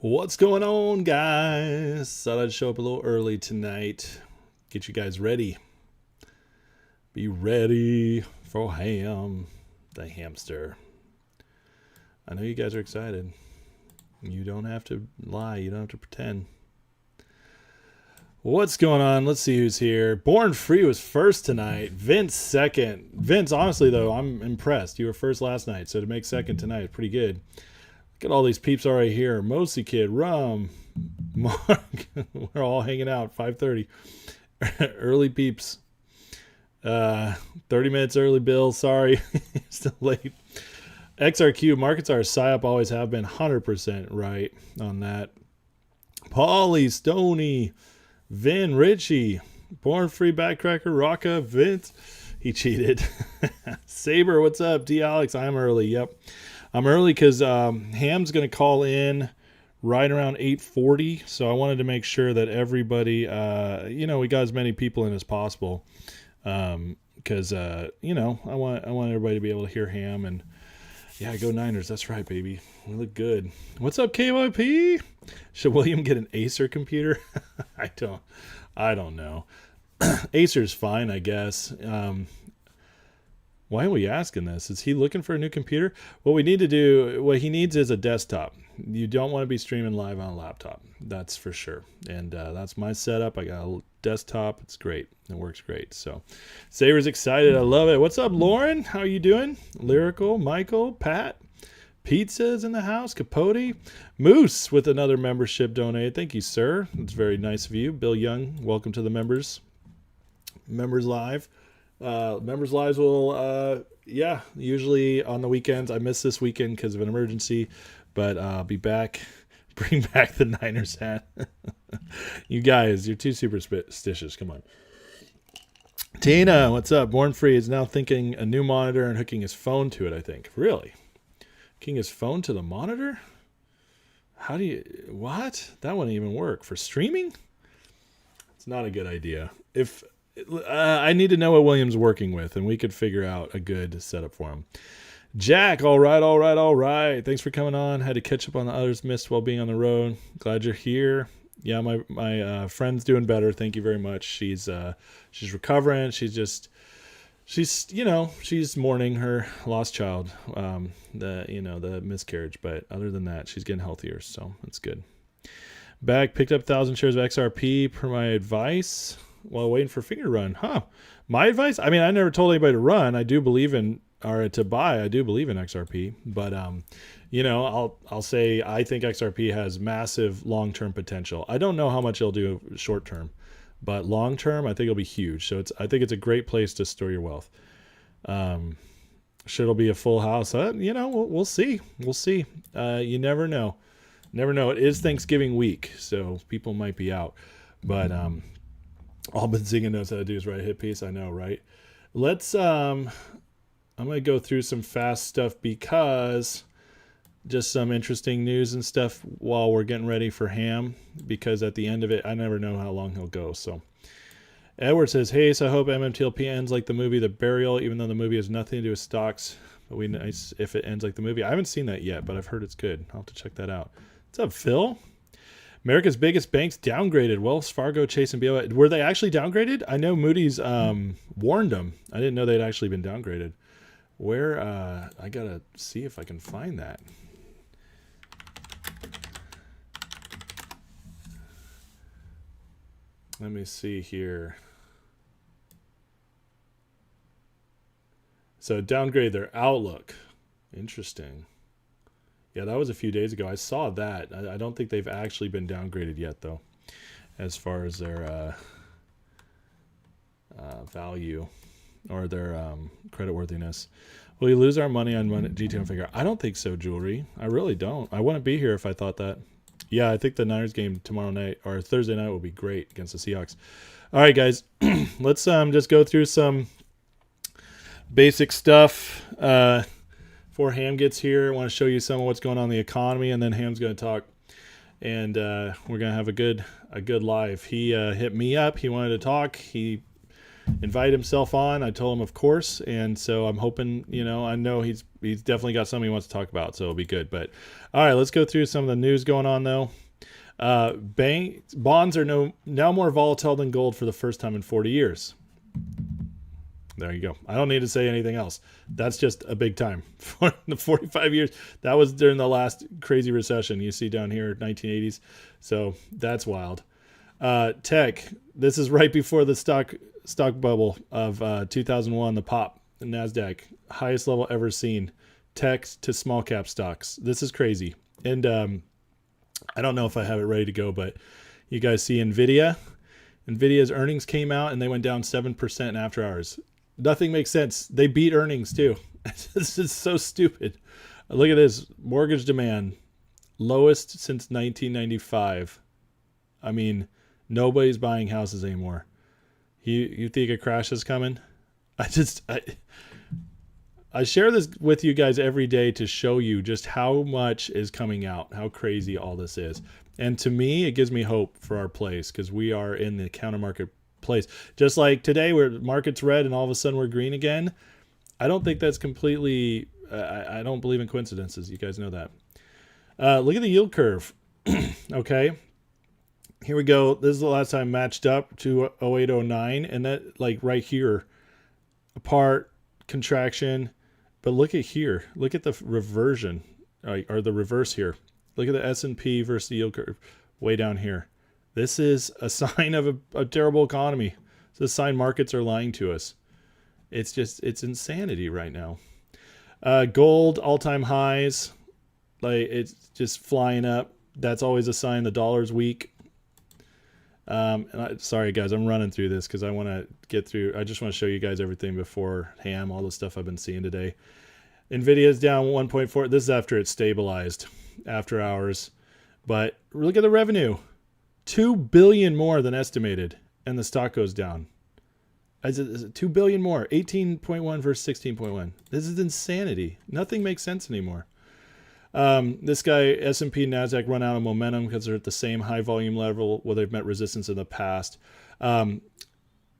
What's going on, guys? Thought I'd show up a little early tonight. Get you guys ready. Be ready for Ham, the hamster. I know you guys are excited. You don't have to lie. You don't have to pretend. What's going on? Let's see who's here. Born Free was first tonight. Vince second. Vince, honestly, though, I'm impressed. You were first last night, so to make second tonight is pretty good. Look at all these peeps already here. Mosi Kid, Rum, Mark. We're all hanging out. 5:30. Early peeps. 30 minutes early, Bill. Sorry. Still late. XRQ, markets are PSYOP, always have been 100% right on that. Paulie, Stoney, Vin, Richie, Born Free, Backcracker, Rocka, Vince. He cheated. Saber, what's up? D. Alex, I'm early. Yep. I'm early because Ham's going to call in right around 8:40. So I wanted to make sure that everybody, we got as many people in as possible. Because, I want everybody to be able to hear Ham. And, yeah, go Niners. That's right, baby. We look good. What's up, KYP? Should William get an Acer computer? I don't know. Acer's fine, I guess. Why are we asking this? Is he looking for a new computer? What he needs is a desktop. You don't want to be streaming live on a laptop. That's for sure. And that's my setup. I got a desktop. It's great. It works great. So Saber's excited. I love it. What's up, Lauren? How are you doing? Lyrical, Michael, Pat, Pizza's in the house, Capote, Moose with another membership donated. Thank you, sir. It's very nice of you. Bill Young, welcome to the members live. Members lives will usually on the weekends. I missed this weekend because of an emergency, but I'll be back. Bring back the Niners hat. You guys, you're too superstitious. Come on. Tina, what's up? Born Free is now thinking a new monitor and hooking his phone to it, I think. Really? Hooking his phone to the monitor? What? That wouldn't even work for streaming? It's not a good idea. I need to know what William's working with, and we could figure out a good setup for him. Jack, all right. Thanks for coming on. Had to catch up on the others missed while being on the road. Glad you're here. Yeah, my friend's doing better. Thank you very much. She's recovering. She's mourning her lost child, the miscarriage. But other than that, she's getting healthier, so that's good. Back, picked up 1,000 shares of XRP per my advice while waiting for finger run. Huh. My advice? I mean, I never told anybody to run. I do believe in, or to buy. I do believe in XRP. But, I'll say I think XRP has massive long-term potential. I don't know how much it'll do short-term. But long-term, I think it'll be huge. So I think it's a great place to store your wealth. Should it be a full house? We'll see. We'll see. You never know. Never know. It is Thanksgiving week, so people might be out. But, all Benzinga knows how to do is write a hit piece. I know, right? Let's, I'm going to go through some fast stuff because just some interesting news and stuff while we're getting ready for Ham, because at the end of it, I never know how long he'll go. So Edward says, hey, so I hope MMTLP ends like the movie The Burial, even though the movie has nothing to do with stocks. But we nice if it ends like the movie. I haven't seen that yet, but I've heard it's good. I'll have to check that out. What's up, Phil? America's biggest banks downgraded. Wells Fargo, Chase, and BOA. Were they actually downgraded? I know Moody's warned them. I didn't know they'd actually been downgraded. Where? I got to see if I can find that. Let me see here. So downgrade their outlook. Interesting. Yeah, that was a few days ago. I saw that. I don't think they've actually been downgraded yet, though, as far as their value or their creditworthiness. Will we lose our money on GTII figure? I don't think so, Jewelry. I really don't. I wouldn't be here if I thought that. Yeah, I think the Niners game tomorrow night or Thursday night will be great against the Seahawks. All right, guys. Let's just go through some basic stuff. Before Ham gets here, I want to show you some of what's going on in the economy, and then Ham's going to talk, and we're going to have a good live. He hit me up. He wanted to talk. He invite himself on. I told him, of course, and so I'm hoping, I know he's definitely got something he wants to talk about, so it'll be good. But all right, let's go through some of the news going on though. Bonds are now more volatile than gold for the first time in 40 years. There you go. I don't need to say anything else. That's just a big time. For the 45 years, that was during the last crazy recession you see down here, 1980s. So that's wild. Tech, this is right before the stock bubble of 2001, the pop, the NASDAQ, highest level ever seen. Tech to small cap stocks. This is crazy. And I don't know if I have it ready to go, but you guys see NVIDIA? NVIDIA's earnings came out and they went down 7% in after hours. Nothing makes sense. They beat earnings too. This is so stupid. Look at this. Mortgage demand, lowest since 1995. I mean, nobody's buying houses anymore. You think a crash is coming? I share this with you guys every day to show you just how much is coming out, how crazy all this is. And to me, it gives me hope for our place because we are in the counter market place. Just like today where the market's red and all of a sudden we're green again. I don't think that's completely, I don't believe in coincidences. You guys know that. Look at the yield curve. Okay. Here we go. This is the last time matched up to 0809 and that like right here, apart, contraction. But look at here. Look at the reversion or the reverse here. Look at the S&P versus the yield curve way down here. This is a sign of a terrible economy. It's a sign markets are lying to us. It's insanity right now. Gold, all-time highs. Like it's just flying up. That's always a sign the dollar's weak. Sorry guys, I'm running through this because I want to get through. I just want to show you guys everything before ham, all the stuff I've been seeing today. NVIDIA is down 1.4. This is after it's stabilized after hours. But look at the revenue. $2 billion more than estimated, and the stock goes down. Is it $2 billion more? 18.1 versus 16.1. This is insanity. Nothing makes sense anymore. This guy, S&P and NASDAQ, run out of momentum because they're at the same high volume level where they've met resistance in the past.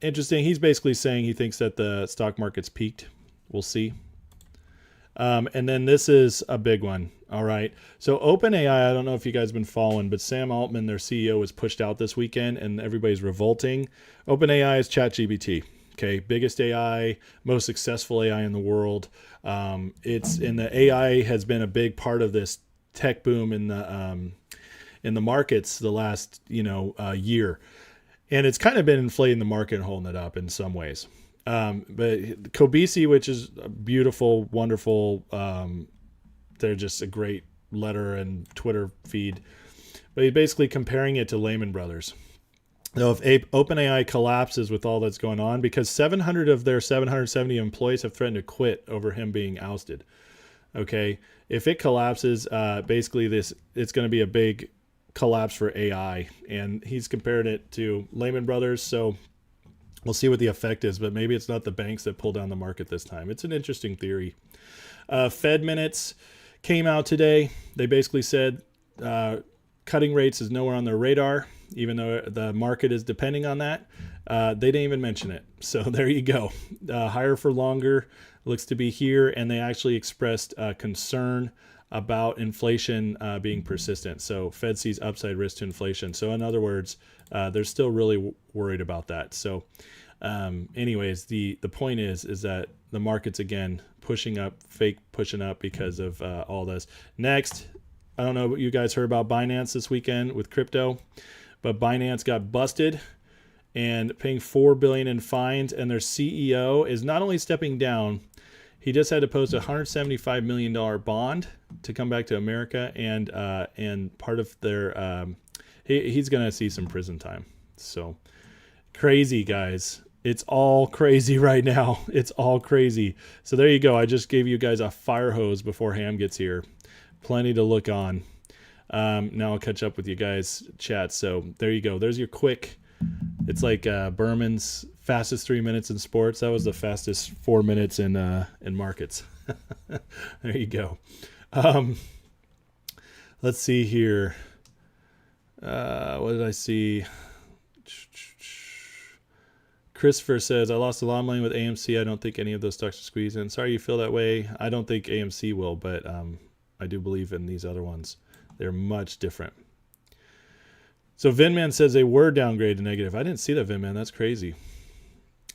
Interesting. He's basically saying he thinks that the stock market's peaked. We'll see. And then this is a big one. All right. So OpenAI, I don't know if you guys have been following, but Sam Altman, their CEO, was pushed out this weekend and everybody's revolting. OpenAI is ChatGPT. Okay. Biggest AI, most successful AI in the world. The AI has been a big part of this tech boom in the markets the last, year. And it's kind of been inflating the market and holding it up in some ways. But Kobisi, which is a beautiful, wonderful, they're just a great letter and Twitter feed. But he's basically comparing it to Lehman Brothers. Now, if OpenAI collapses with all that's going on, because 700 of their 770 employees have threatened to quit over him being ousted. Okay, if it collapses, basically it's going to be a big collapse for AI, and he's compared it to Lehman Brothers. So we'll see what the effect is, but maybe it's not the banks that pull down the market this time. It's an interesting theory. Fed minutes came out today. They basically said cutting rates is nowhere on their radar, even though the market is depending on that. They didn't even mention it. So there you go. Higher for longer looks to be here, and they actually expressed concern about inflation being persistent. So Fed sees upside risk to inflation. So in other words, they're still really worried about that. So anyways, the point is that the market's again pushing up because of all this. Next, I don't know what you guys heard about Binance this weekend with crypto, but Binance got busted and paying $4 billion in fines, and their CEO is not only stepping down, he just had to post a $175 million bond to come back to America, and part of their he's going to see some prison time. So crazy, guys. It's all crazy right now. It's all crazy. So there you go. I just gave you guys a fire hose before Ham gets here. Plenty to look on. Now I'll catch up with you guys chat. So there you go. There's your quick. It's like Berman's fastest 3 minutes in sports. That was the fastest 4 minutes in markets. There you go. Let's see here. What did I see? Christopher says, I lost a lot of money with AMC. I don't think any of those stocks are squeezed in. Sorry you feel that way. I don't think AMC will, but I do believe in these other ones. They're much different. So Vinman says they were downgraded to negative. I didn't see that, Vinman. That's crazy.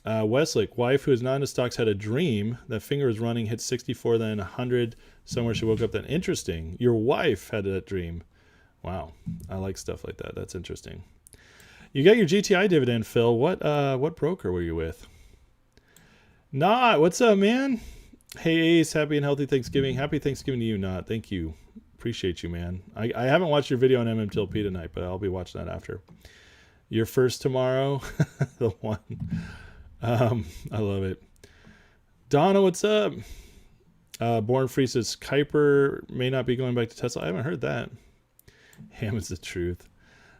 Westlake, wife who is not into stocks, had a dream that finger was running, hit 64, then 100. Somewhere she woke up then. Interesting. Your wife had that dream. Wow. I like stuff like that. That's interesting. You got your GTI dividend, Phil. What broker were you with? Not. What's up, man? Hey, Ace. Happy and healthy Thanksgiving. Happy Thanksgiving to you, Not. Thank you. Appreciate you, man. I haven't watched your video on MMTLP tonight, but I'll be watching that after. Your first tomorrow. The one. I love it. Donna, what's up? Born Free says Kuiper may not be going back to Tesla. I haven't heard that. Ham is the truth.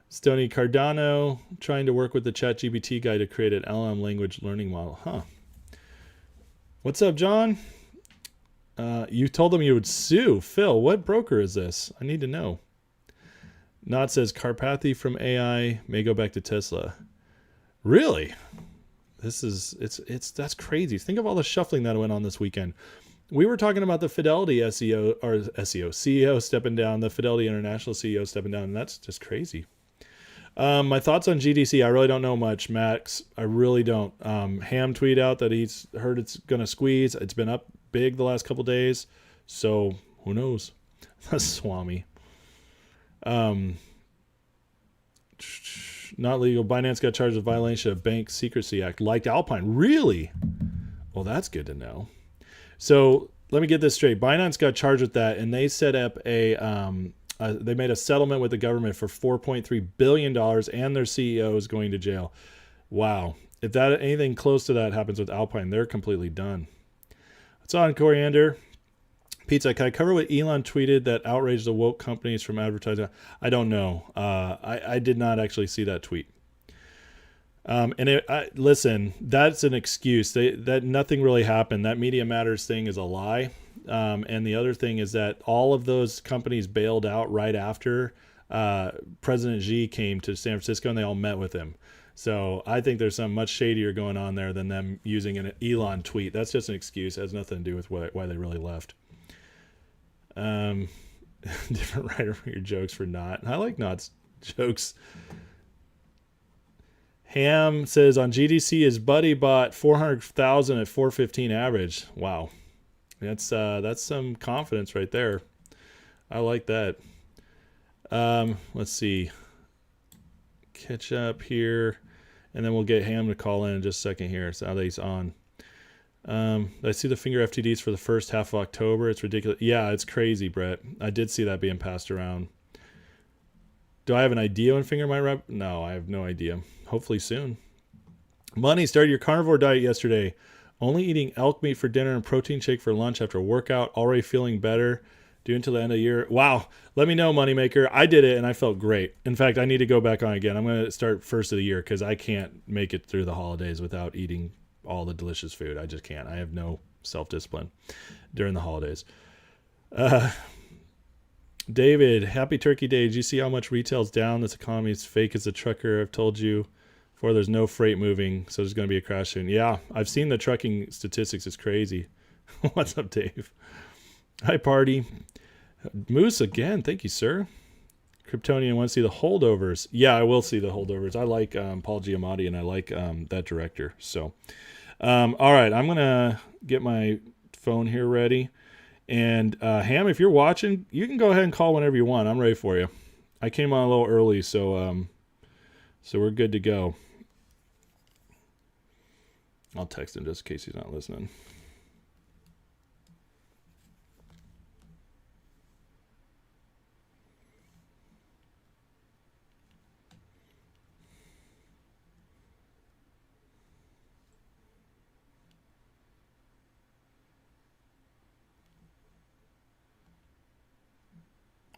Stony Cardano trying to work with the ChatGPT guy to create an LLM language learning model. Huh. What's up, John? You told them you would sue. Phil, what broker is this? I need to know. Not says Carpathy from AI may go back to Tesla. Really? That's crazy. Think of all the shuffling that went on this weekend. We were talking about the Fidelity CEO stepping down, the Fidelity International CEO stepping down, and that's just crazy. My thoughts on GDC, I really don't know much, Max. I really don't. Ham tweet out that he's heard it's going to squeeze. It's been up big the last couple days, so who knows? That's Swami. Not legal. Binance got charged with violation of Bank Secrecy Act, like Alpine. Really? Well, that's good to know. So let me get this straight. Binance got charged with that, and they set up they made a settlement with the government for $4.3 billion, and their CEO is going to jail. Wow. If anything close to that happens with Alpine, they're completely done. What's on, Coriander? Pizza, can I cover what Elon tweeted that outraged the woke companies from advertising? I don't know. I did not actually see that tweet. Listen, that's an excuse. That nothing really happened. That Media Matters thing is a lie. And the other thing is that all of those companies bailed out right after President Xi came to San Francisco, and they all met with him. So I think there's something much shadier going on there than them using an Elon tweet. That's just an excuse. It has nothing to do with why they really left. Different writer for your jokes for Not. I like Not's jokes. Ham says on GDC his buddy bought 400,000 at 415 average. Wow. That's some confidence right there. I like that. Let's see. Catch up here, and then we'll get Ham to call in just a second here. So now that he's on. I see the finger FTDs for the first half of October. It's ridiculous. Yeah, it's crazy, Brett. I did see that being passed around. Do I have an idea when finger might rep? No, I have no idea. Hopefully soon. Money, started your carnivore diet yesterday. Only eating elk meat for dinner and protein shake for lunch after workout. Already feeling better. Do until the end of the year. Wow. Let me know, Moneymaker. I did it and I felt great. In fact, I need to go back on again. I'm going to start first of the year because I can't make it through the holidays without eating all the delicious food. I just can't. I have no self-discipline during the holidays. David, happy Turkey Day. Did you see how much retail's down? This economy is fake as a trucker. I've told you before, there's no freight moving, so there's going to be a crash soon. Yeah, I've seen the trucking statistics. It's crazy. What's up, Dave? Hi, party. Moose again. Thank you, sir. Kryptonian wants to see the holdovers. Yeah, I will see the holdovers. I like Paul Giamatti, and I like that director. So, all right, I'm going to get my phone here ready. And Ham, if you're watching, you can go ahead and call whenever you want. I'm ready for you. I came on a little early, so we're good to go. I'll text him just in case he's not listening.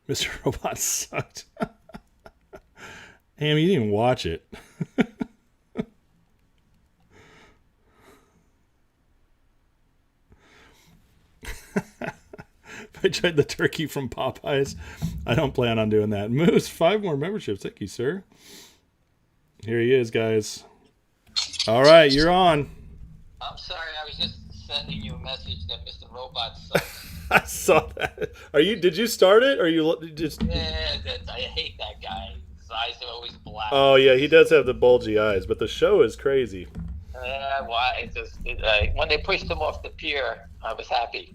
Mr. Robot sucked. Ham, you didn't even watch it. If I tried the turkey from Popeyes, I don't plan on doing that. Moose, 5 more memberships. Thank you, sir. Here he is, guys. All right, you're on. I'm sorry, I was just sending you a message that Mr. Robot sucks. I saw that. Are you? Did you start it, or you just? Yeah, I hate that guy. His eyes are always black. Oh yeah, he does have the bulgy eyes, but the show is crazy. Yeah, why? When they pushed him off the pier, I was happy.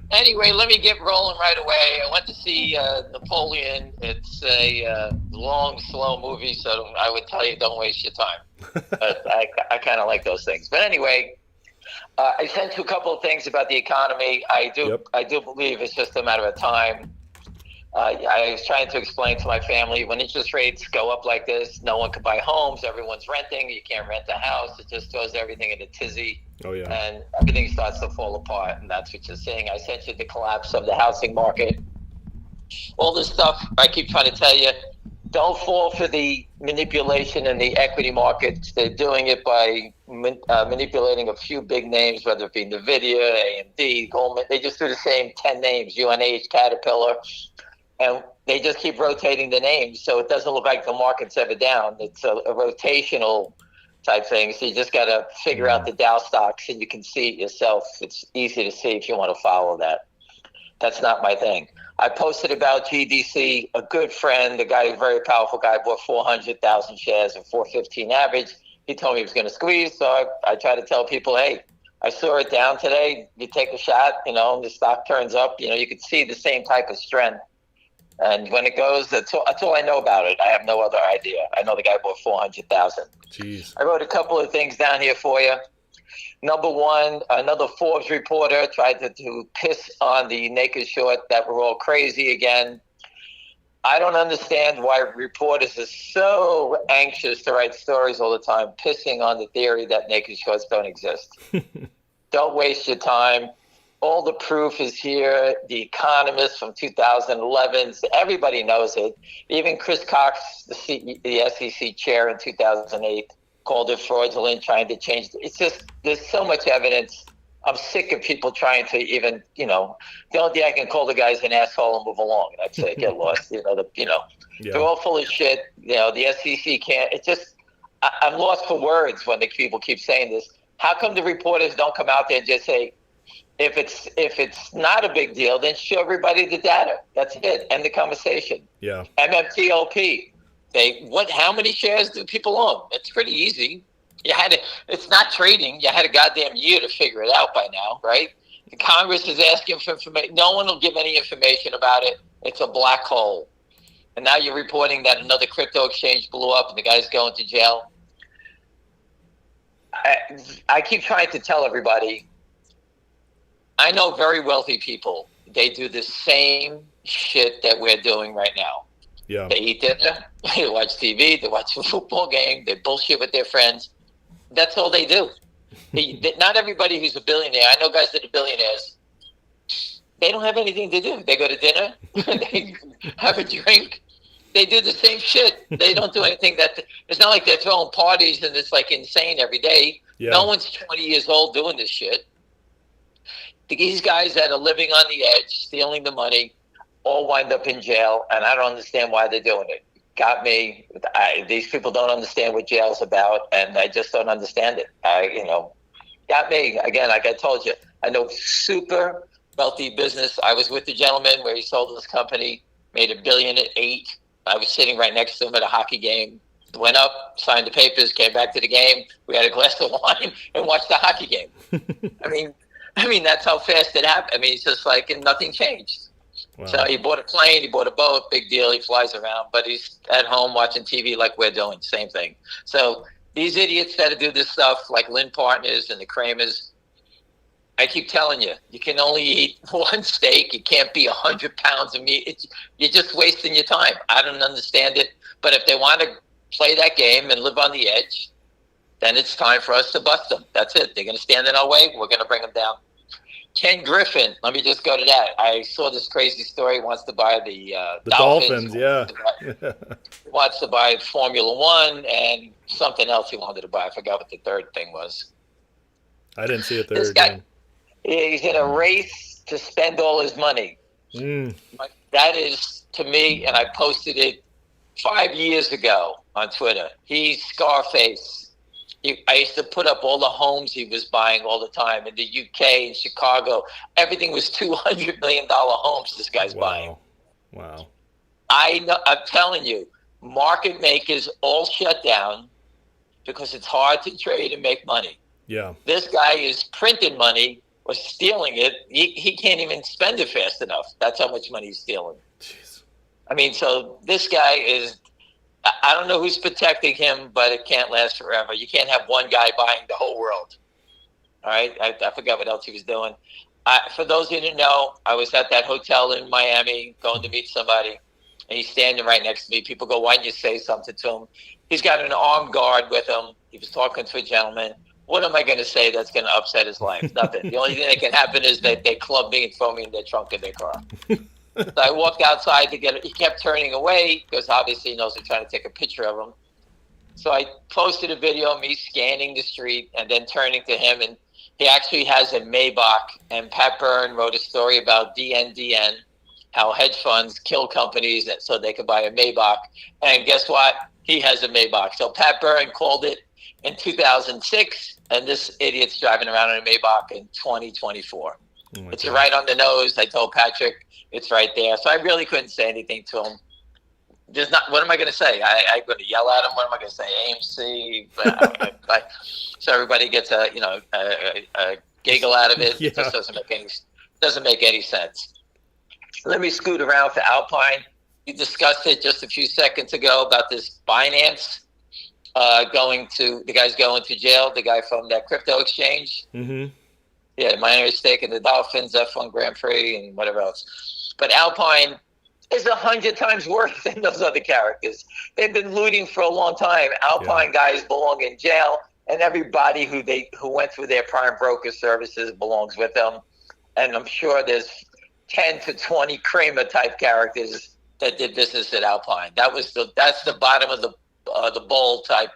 Anyway, let me get rolling right away. I went to see Napoleon. It's a long, slow movie, so I would tell you don't waste your time. But I kind of like those things. But anyway, I sent you a couple of things about the economy. Yep. I do believe it's just a matter of time. I was trying to explain to my family when interest rates go up like this, no one can buy homes. Everyone's renting. You can't rent a house. It just throws everything in a tizzy. Oh yeah. And everything starts to fall apart. And that's what you're seeing. I sent you the collapse of the housing market. All this stuff I keep trying to tell you. Don't fall for the manipulation in the equity markets. They're doing it by manipulating a few big names, whether it be NVIDIA, AMD, Goldman. They just do the same 10 names, UNH, Caterpillar. And they just keep rotating the names, so it doesn't look like the market's ever down. It's a rotational type thing. So you just got to figure out the Dow stocks, and you can see it yourself. It's easy to see if you want to follow that. That's not my thing. I posted about GDC. A good friend, a guy, a very powerful guy, bought 400,000 shares at 415 average. He told me he was going to squeeze, so I try to tell people, hey, I saw it down today. You take a shot, the stock turns up. You can see the same type of strength. And when it goes, that's all I know about it. I have no other idea. I know the guy bought 400,000. Jeez. I wrote a couple of things down here for you. Number one, another Forbes reporter tried to piss on the naked short that we're all crazy again. I don't understand why reporters are so anxious to write stories all the time, pissing on the theory that naked shorts don't exist. Don't waste your time. All the proof is here. The Economist from 2011, everybody knows it. Even Chris Cox, the SEC chair in 2008, called it fraudulent, trying to change it. It's just, there's so much evidence. I'm sick of people trying to even, the only thing I can call the guys an asshole and move along. That's it, get lost. Yeah. They're all full of shit. The SEC can't, I'm lost for words when the people keep saying this. How come the reporters don't come out there and just say, if it's not a big deal, then show everybody the data. That's it. End the conversation. Yeah. MMTLP. How many shares do people own? It's pretty easy. It's not trading. You had a goddamn year to figure it out by now, right? The Congress is asking for information. No one will give any information about it. It's a black hole. And now you're reporting that another crypto exchange blew up and the guy's going to jail. I keep trying to tell everybody, I know very wealthy people. They do the same shit that we're doing right now. Yeah. They eat dinner, they watch TV, they watch a football game, they bullshit with their friends. That's all they do. Not everybody who's a billionaire. I know guys that are billionaires. They don't have anything to do. They go to dinner, they have a drink. They do the same shit. They don't do anything it's not like they're throwing parties and it's like insane every day. Yeah. No one's 20 years old doing this shit. These guys that are living on the edge, stealing the money, all wind up in jail, and I don't understand why they're doing it. Got me. These people don't understand what jail's about, and I just don't understand it. Got me. Again, like I told you, I know super wealthy business. I was with the gentleman where he sold his company, made $1 billion at 8. I was sitting right next to him at a hockey game. Went up, signed the papers, came back to the game. We had a glass of wine and watched the hockey game. I mean, that's how fast it happened. It's just like nothing changed. Wow. So he bought a plane, he bought a boat, big deal. He flies around, but he's at home watching TV like we're doing, same thing. So these idiots that do this stuff, like Lynn Partners and the Kramers, I keep telling you, you can only eat one steak. It can't be 100 pounds of meat. You're just wasting your time. I don't understand it. But if they want to play that game and live on the edge, then it's time for us to bust them. That's it. They're going to stand in our way. We're going to bring them down. Ken Griffin, let me just go to that. I saw this crazy story. He wants to buy the Dolphins. Yeah. He wants to buy Formula One and something else he wanted to buy. I forgot what the third thing was. I didn't see it there. This guy, he's in a race to spend all his money. That is, to me, and I posted it 5 years ago on Twitter. He's Scarface. I used to put up all the homes he was buying all the time in the UK, in Chicago. Everything was $200 million homes this guy's buying. Wow. I know, I'm telling you, market makers all shut down because it's hard to trade and make money. Yeah. This guy is printing money or stealing it. He can't even spend it fast enough. That's how much money he's stealing. Jeez. I mean, so this guy is, I don't know who's protecting him, but it can't last forever. You can't have one guy buying the whole world. All right? I forgot what else he was doing. For those who didn't know, I was at that hotel in Miami going to meet somebody, and he's standing right next to me. People go, why didn't you say something to him? He's got an armed guard with him. He was talking to a gentleman. What am I going to say that's going to upset his life? Nothing. The only thing that can happen is that they club me and throw me in the trunk of their car. So I walked outside to get it. He kept turning away because obviously he knows I'm trying to take a picture of him. So I posted a video of me scanning the street and then turning to him. And he actually has a Maybach. And Pat Byrne wrote a story about DNDN, how hedge funds kill companies so they could buy a Maybach. And guess what? He has a Maybach. So Pat Byrne called it in 2006, and this idiot's driving around in a Maybach in 2024. It's God. right on the nose. I told Patrick it's right there. So I really couldn't say anything to him. There's not. What am I going to say? I'm going to yell at him. What am I going to say? AMC. So everybody gets a giggle out of it. Yeah. It just doesn't make any sense. Let me scoot around for Alpine. You discussed it just a few seconds ago about this Binance the guy's going to jail. The guy from that crypto exchange. Mm-hmm. Yeah, minority stake in the Dolphins, F1 Grand Prix, and whatever else. But Alpine is 100 times worse than those other characters. They've been looting for a long time. Alpine guys belong in jail, and everybody who went through their prime broker services belongs with them. And I'm sure there's 10 to 20 Kramer type characters that did business at Alpine. That's the bottom of the bowl type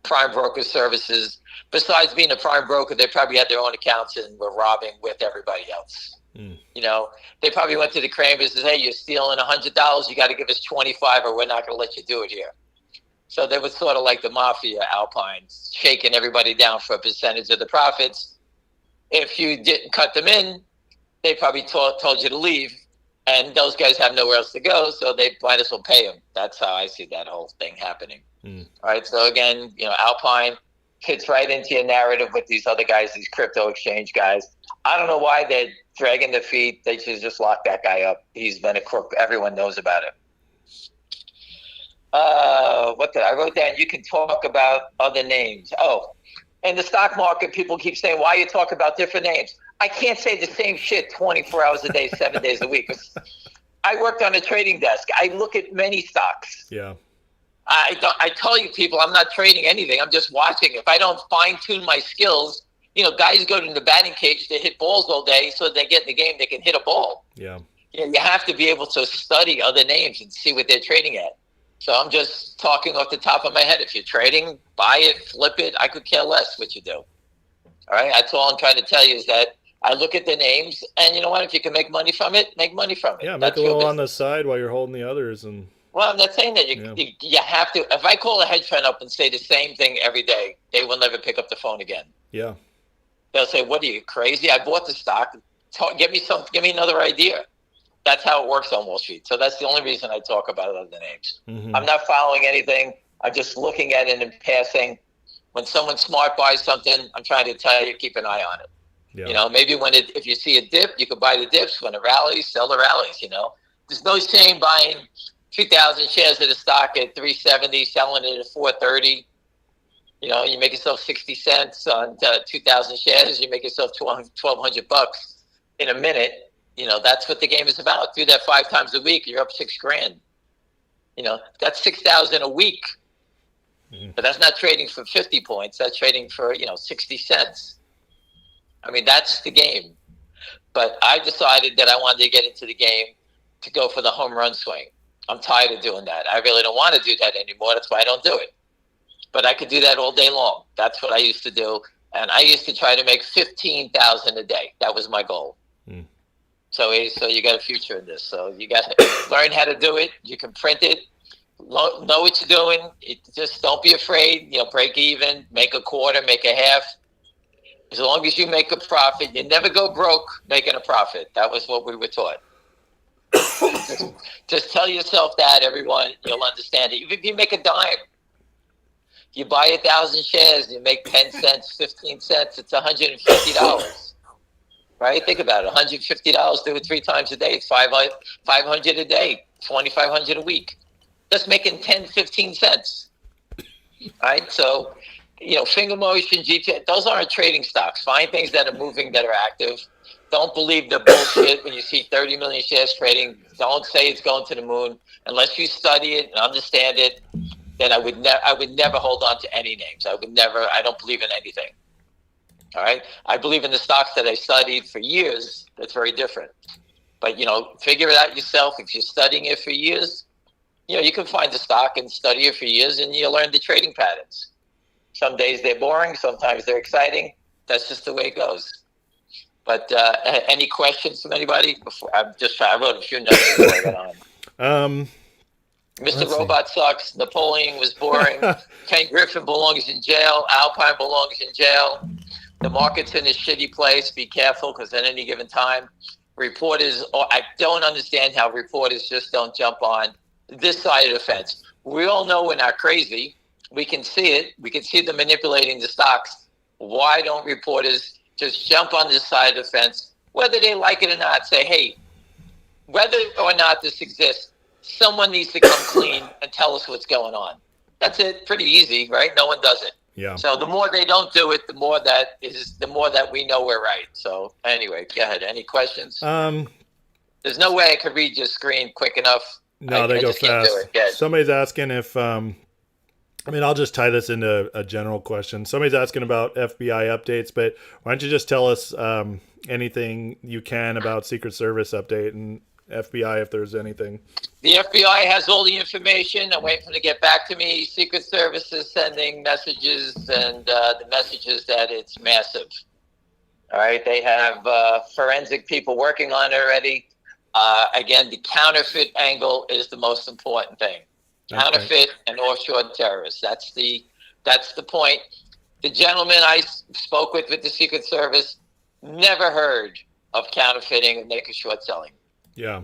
prime broker services. Besides being a prime broker, they probably had their own accounts and were robbing with everybody else. You know, they probably went to the Kramers and said, hey, you're stealing $100. You got to give us 25 or we're not going to let you do it here. So they were sort of like the mafia, Alpine, shaking everybody down for a percentage of the profits. If you didn't cut them in, they probably told you to leave. And those guys have nowhere else to go, so they might as well pay them. That's how I see that whole thing happening. All right, so again, Alpine fits right into your narrative with these other guys, these crypto exchange guys. I don't know why they're dragging their feet. They should just lock that guy up. He's been a crook. Everyone knows about it. I wrote down, you can talk about other names. Oh, in the stock market, people keep saying, why you talk about different names? I can't say the same shit 24 hours a day, 7 days a week. I worked on a trading desk. I look at many stocks. Yeah. I tell you people, I'm not trading anything. I'm just watching. If I don't fine tune my skills, guys go to the batting cage to hit balls all day, so they get in the game, they can hit a ball. Yeah. You have to be able to study other names and see what they're trading at. So I'm just talking off the top of my head. If you're trading, buy it, flip it. I could care less what you do. All right. That's all I'm trying to tell you is that I look at the names, and you know what? If you can make money from it, make money from it. Yeah, That's make a little on the side while you're holding the others. And well, I'm not saying that you have to. If I call a hedge fund up and say the same thing every day, they will never pick up the phone again. Yeah. They'll say, "What are you, crazy? I bought the stock. Give me another idea." That's how it works on Wall Street. So that's the only reason I talk about other names. Mm-hmm. I'm not following anything. I'm just looking at it in passing. When someone smart buys something, I'm trying to tell you, keep an eye on it. Yeah. Maybe if you see a dip, you can buy the dips. When it rallies, sell the rallies. There's no shame buying 2,000 shares of the stock at 370, selling it at 430. You make yourself 60 cents on 2,000 shares. You make yourself $1,200 in a minute. That's what the game is about. Do that 5 times a week, you're up $6,000. That's 6,000 a week. Mm-hmm. But that's not trading for 50 points. That's trading for 60 cents. I mean, that's the game. But I decided that I wanted to get into the game to go for the home run swing. I'm tired of doing that. I really don't want to do that anymore. That's why I don't do it. But I could do that all day long. That's what I used to do. And I used to try to make $15,000 a day. That was my goal. Mm. So you got a future in this. So you got to learn how to do it. You can print it. know what you're doing. Just don't be afraid. Break even, make a quarter, make a half. As long as you make a profit, you never go broke making a profit. That was what we were taught. Just tell yourself that, everyone. You'll understand it. Even if you make a dime, you buy 1,000 shares, you make 10 cents, 15 cents, it's $150. Right? Think about it. $150, do it 3 times a day. It's 500 a day, 2,500 a week. Just making 10, 15 cents. Right? So, finger motion, GTII, those aren't trading stocks. Find things that are moving, that are active. Don't believe the bullshit when you see 30 million shares trading. Don't say it's going to the moon. Unless you study it and understand it, then I would never hold on to any names. I don't believe in anything. All right? I believe in the stocks that I studied for years. That's very different. But, figure it out yourself. If you're studying it for years, you can find the stock and study it for years, and you'll learn the trading patterns. Some days they're boring. Sometimes they're exciting. That's just the way it goes. But any questions from anybody? I wrote a few notes before I got on. Mr. Robot sucks. Napoleon was boring. Ken Griffin belongs in jail. Alpine belongs in jail. The market's in a shitty place. Be careful, because at any given time, reporters, I don't understand how reporters just don't jump on this side of the fence. We all know we're not crazy. We can see it. We can see them manipulating the stocks. Why don't reporters just jump on this side of the fence, whether they like it or not? Say, hey, whether or not this exists, someone needs to come clean and tell us what's going on. That's it. Pretty easy, right? No one does it. Yeah. So the more they don't do it, the more that we know we're right. So anyway, go ahead. Any questions? There's no way I could read your screen quick enough. No, they go fast. Somebody's asking if I'll just tie this into a general question. Somebody's asking about FBI updates, but why don't you just tell us anything you can about Secret Service update and FBI, if there's anything. The FBI has all the information. I'm waiting for them to get back to me. Secret Service is sending messages, and the message is that it's massive. All right, they have forensic people working on it already. Again, the counterfeit angle is the most important thing. Counterfeit and offshore terrorists. That's the point. The gentleman I spoke with the Secret Service never heard of counterfeiting and naked short selling. Yeah.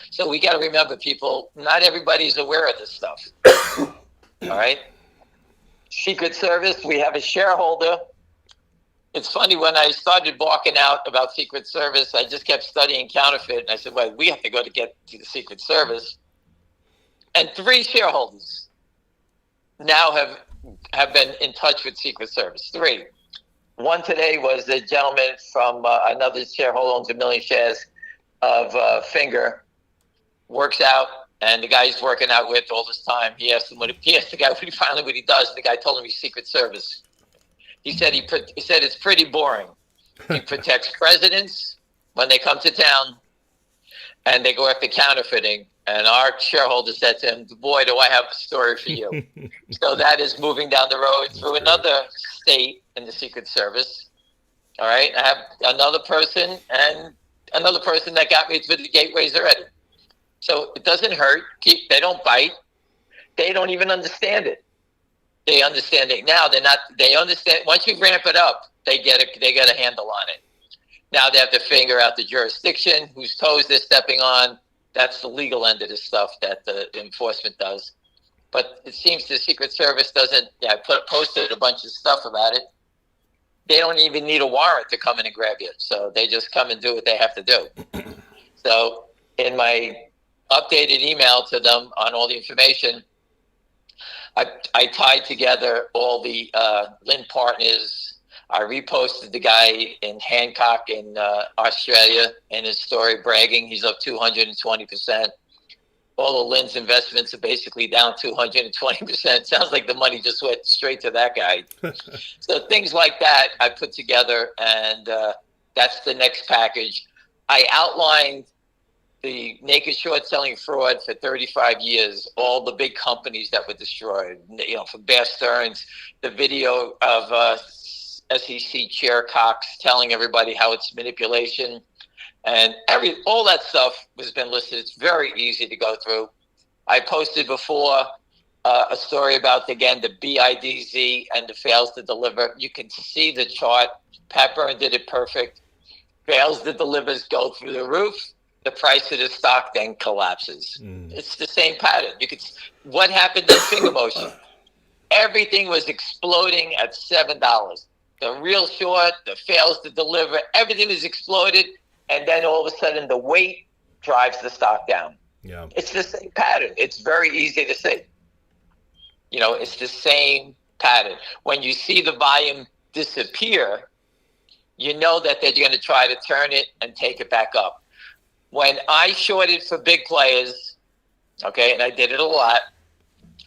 So we got to remember, people, not everybody's aware of this stuff. All right. Secret Service, we have a shareholder. It's funny, when I started barking out about Secret Service, I just kept studying counterfeit. And I said, well, we have to go to get to the Secret Service. And 3 shareholders now have been in touch with Secret Service. 3. One today was the gentleman from another shareholder, owns 1 million shares of fngr, works out, and the guy he's working out with all this time, he asked the guy what he does. The guy told him he's Secret Service. He said it's pretty boring. He protects presidents when they come to town, and they go after counterfeiting. And our shareholder said to him, boy, do I have a story for you. So that is moving down the road through another state in the Secret Service. All right. I have another person that got me through the gateways already. So it doesn't hurt. They don't bite. They don't even understand it. They understand it now. They understand. Once you ramp it up, they get a handle on it. Now they have to figure out the jurisdiction, whose toes they're stepping on. That's the legal end of the stuff that the enforcement does. But it seems the Secret Service doesn't. I posted a bunch of stuff about it. They don't even need a warrant to come in and grab you. So they just come and do what they have to do. So in my updated email to them on all the information, I tied together all the Lynn partners. I reposted the guy in Hancock in Australia in his story bragging he's up 220%. All of Lynn's investments are basically down 220%. Sounds like the money just went straight to that guy. So things like that I put together, and that's the next package. I outlined the naked short selling fraud for 35 years, all the big companies that were destroyed, from Bear Stearns, the video of SEC Chair Cox telling everybody how it's manipulation, and all that stuff has been listed. It's very easy to go through. I posted before a story about, again, the BIDZ and the fails to deliver. You can see the chart. Pat Byrne did it perfect. Fails to deliver go through the roof. The price of the stock then collapses. It's the same pattern. What happened in Finger Motion? Everything was exploding at $7. The real short, the fails to deliver, everything was exploded, and then all of a sudden the weight drives the stock down. Yeah. It's the same pattern. It's very easy to see. It's the same pattern. When you see the volume disappear, you know that they're going to try to turn it and take it back up. When I shorted for big players, okay, and I did it a lot,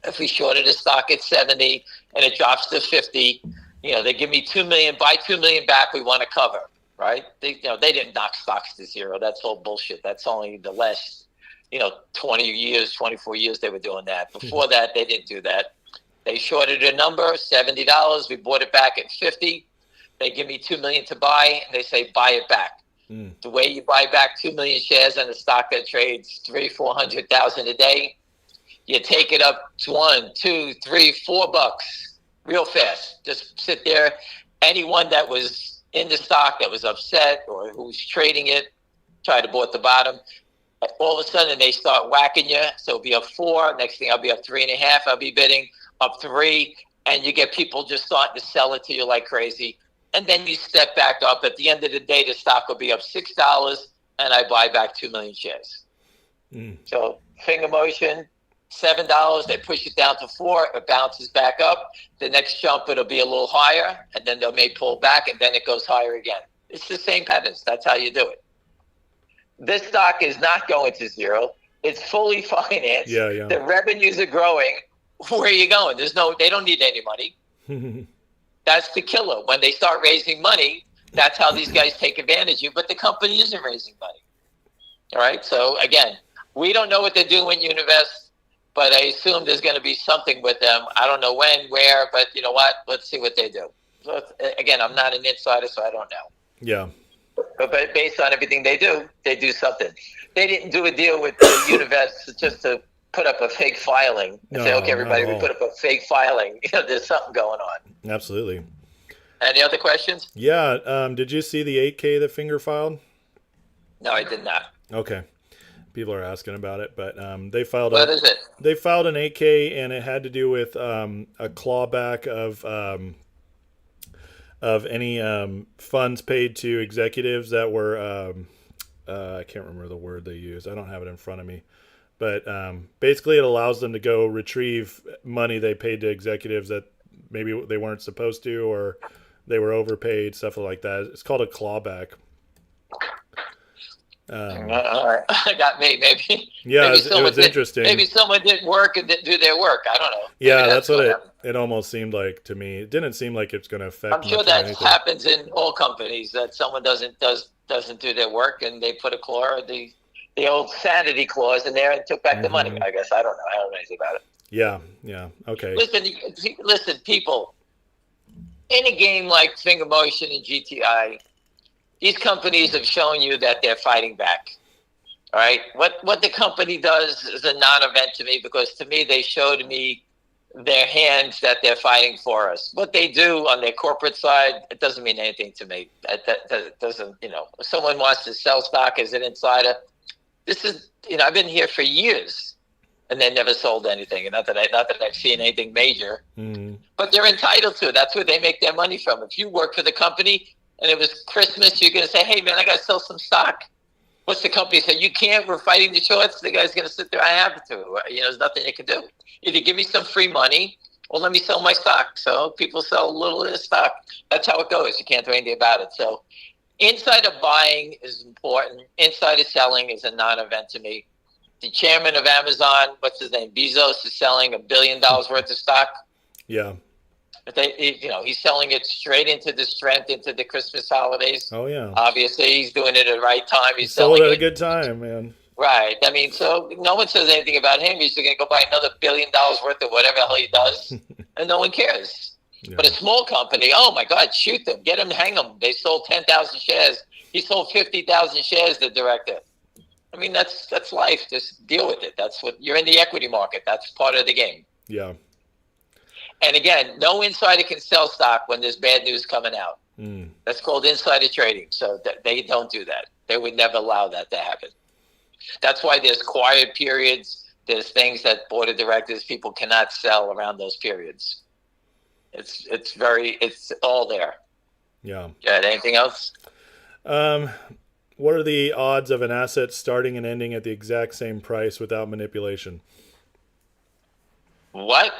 if we shorted a stock at 70 and it drops to 50, they give me $2 million, buy $2 million back, we want to cover, right? They didn't knock stocks to zero. That's all bullshit. That's only the last, 20 years, 24 years they were doing that. Before that, they didn't do that. They shorted a number, $70. We bought it back at 50. They give me $2 million to buy, and they say, buy it back. The way you buy back 2 million shares on a stock that trades 300,000-400,000 a day, you take it up to $1, $2, $3, $4 real fast. Just sit there. Anyone that was in the stock that was upset or who was trading it, try to bought the bottom. All of a sudden, they start whacking you. So it'll be up 4. Next thing, I'll be up 3.5. I'll be bidding up 3, and you get people just starting to sell it to you like crazy. And then you step back up. At the end of the day, the stock will be up $6, and I buy back 2 million shares. So Finger Motion, $7, they push it down to 4, it bounces back up. The next jump, it'll be a little higher, and then they may pull back, and then it goes higher again. It's the same patterns. That's how you do it. This stock is not going to zero. It's fully financed. Yeah. The revenues are growing. Where are you going? They don't need any money. That's the killer. When they start raising money, that's how these guys take advantage of you. But the company isn't raising money. All right? So, again, we don't know what they're doing when you invest, but I assume there's going to be something with them. I don't know when, where, but you know what? Let's see what they do. So, again, I'm not an insider, so I don't know. Yeah. But based on everything they do something. They didn't do a deal with the Univest just to put up a fake filing and say, okay, everybody, we put up a fake filing. There's something going on. Absolutely. Any other questions? Yeah. Did you see the 8K that Finger filed? No, I did not. Okay. People are asking about it, but they filed. What is it? They filed an 8K, and it had to do with a clawback of any funds paid to executives that were I can't remember the word they used. I don't have it in front of me. But basically it allows them to go retrieve money they paid to executives that maybe they weren't supposed to, or they were overpaid, stuff like that. It's called a clawback. All right. Got me, maybe. Yeah, maybe it was interesting. Maybe someone didn't work and didn't do their work. I don't know. Yeah, that's what it almost seemed like to me. It didn't seem like it's going to affect. I'm sure that happens in all companies, that someone doesn't do their work and they put a clause, the old sanity clause in there, and took back the money. I guess I don't know. I don't know anything about it. Yeah. Okay. Listen, people. In a game like Finger Motion and GTI, these companies have shown you that they're fighting back. All right. What the company does is a non-event to me, because to me they showed me their hands that they're fighting for us. What they do on their corporate side, it doesn't mean anything to me. That doesn't, if someone wants to sell stock as an insider, this is, I've been here for years and they never sold anything. And not that I've seen anything major, but they're entitled to it. That's where they make their money from. If you work for the company and it was Christmas, you're going to say, hey man, I got to sell some stock. What's the company say? You can't, we're fighting the shorts. The guy's going to sit there. I have to, there's nothing they can do. Either give me some free money or let me sell my stock. So people sell a little of the stock. That's how it goes. You can't do anything about it. So insider buying is important. Insider selling is a non-event to me. The chairman of Amazon, what's his name? Bezos is selling $1 billion worth of stock. Yeah. But he's selling it straight into the strength, into the Christmas holidays. Oh yeah. Obviously, he's doing it at the right time. He's selling it at a good time, man. Right. I mean, so no one says anything about him. He's going to go buy another $1 billion worth of whatever the hell he does, and no one cares. Yeah. But a small company, oh my God, shoot them, get them, hang them. They sold 10,000 shares. He sold 50,000 shares, the director. I mean, that's life. Just deal with it. That's what you're in the equity market. That's part of the game. Yeah. And again, no insider can sell stock when there's bad news coming out. That's called insider trading. So they don't do that. They would never allow that to happen. That's why there's quiet periods. There's things that board of directors, people cannot sell around those periods. It's all there. Yeah. Anything else? What are the odds of an asset starting and ending at the exact same price without manipulation? What?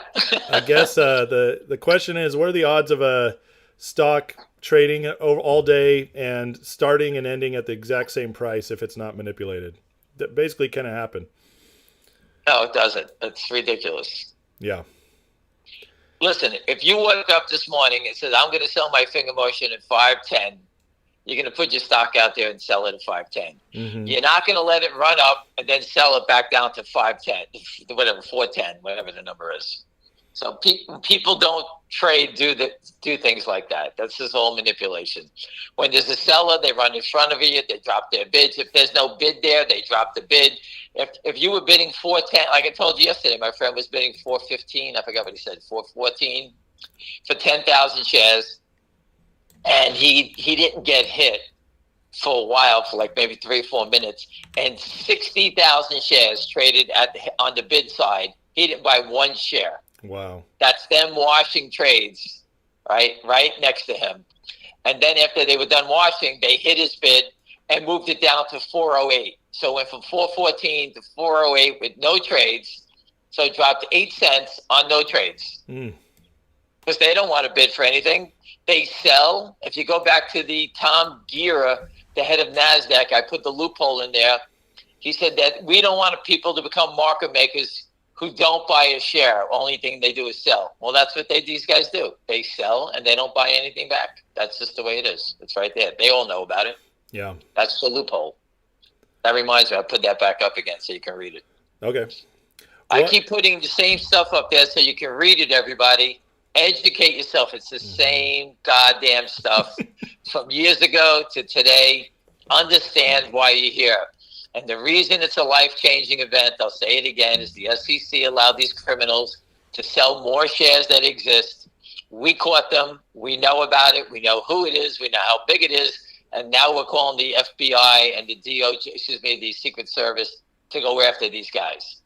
I guess the question is, what are the odds of a stock trading all day and starting and ending at the exact same price if it's not manipulated? That basically can happen. No, it doesn't. It's ridiculous. Yeah. Listen, if you woke up this morning and said, I'm going to sell my finger motion at 510, you're going to put your stock out there and sell it at 510. Mm-hmm. You're not going to let it run up and then sell it back down to 510, whatever, 410, whatever the number is. So people don't do things like that. That's just all manipulation. When there's a seller, they run in front of you, they drop their bids. If there's no bid there, they drop the bid. If you were bidding 410, like I told you yesterday, my friend was bidding 415. I forgot what he said, 414 for 10,000 shares, and he didn't get hit for a while, for like maybe 3 or 4 minutes, and 60,000 shares traded on the bid side. He didn't buy one share. Wow. That's them washing trades, right next to him. And then after they were done washing, they hit his bid and moved it down to 408. So it went from 414 to 408 with no trades. So it dropped 8 cents on no trades. Because they don't want to bid for anything. They sell. If you go back to the Tom Gera, the head of NASDAQ, I put the loophole in there. He said that we don't want people to become market makers who don't buy a share. Only thing they do is sell. Well, that's what these guys do. They sell and they don't buy anything back. That's just the way it is. It's right there. They all know about it. Yeah. That's the loophole. That reminds me, I put that back up again so you can read it. Okay. I keep putting the same stuff up there so you can read it, everybody. Educate yourself. It's the same goddamn stuff from years ago to today. Understand why you're here. And the reason it's a life-changing event, I'll say it again, is the SEC allowed these criminals to sell more shares that exist. We caught them. We know about it. We know who it is. We know how big it is. And now we're calling the FBI and the the Secret Service to go after these guys.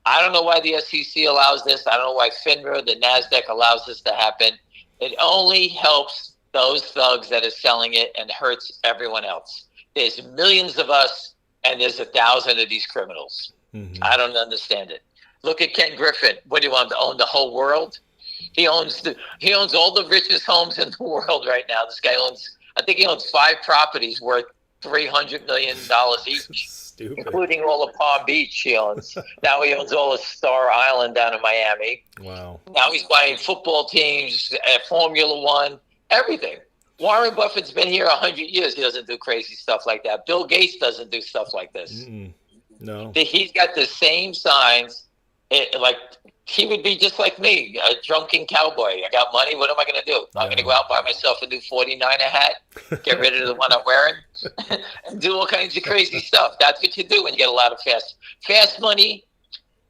I don't know why the SEC allows this. I don't know why FINRA, the NASDAQ, allows this to happen. It only helps those thugs that are selling it and hurts everyone else. There's millions of us, and there's 1,000 of these criminals. Mm-hmm. I don't understand it. Look at Ken Griffin. What do you want him to own the whole world? He owns all the richest homes in the world right now. This guy I think he owns 5 properties worth $300 million each. Stupid. Including all of Palm Beach he owns. Now he owns all of Star Island down in Miami. Wow. Now he's buying football teams, Formula One, everything. Warren Buffett's been here 100 years. He doesn't do crazy stuff like that. Bill Gates doesn't do stuff like this. No. He's got the same signs. Like he would be just like me, a drunken cowboy. I got money. What am I going to do? I'm going to go out buy myself a new 49er hat, get rid of the one I'm wearing, and do all kinds of crazy stuff. That's what you do when you get a lot of fast money.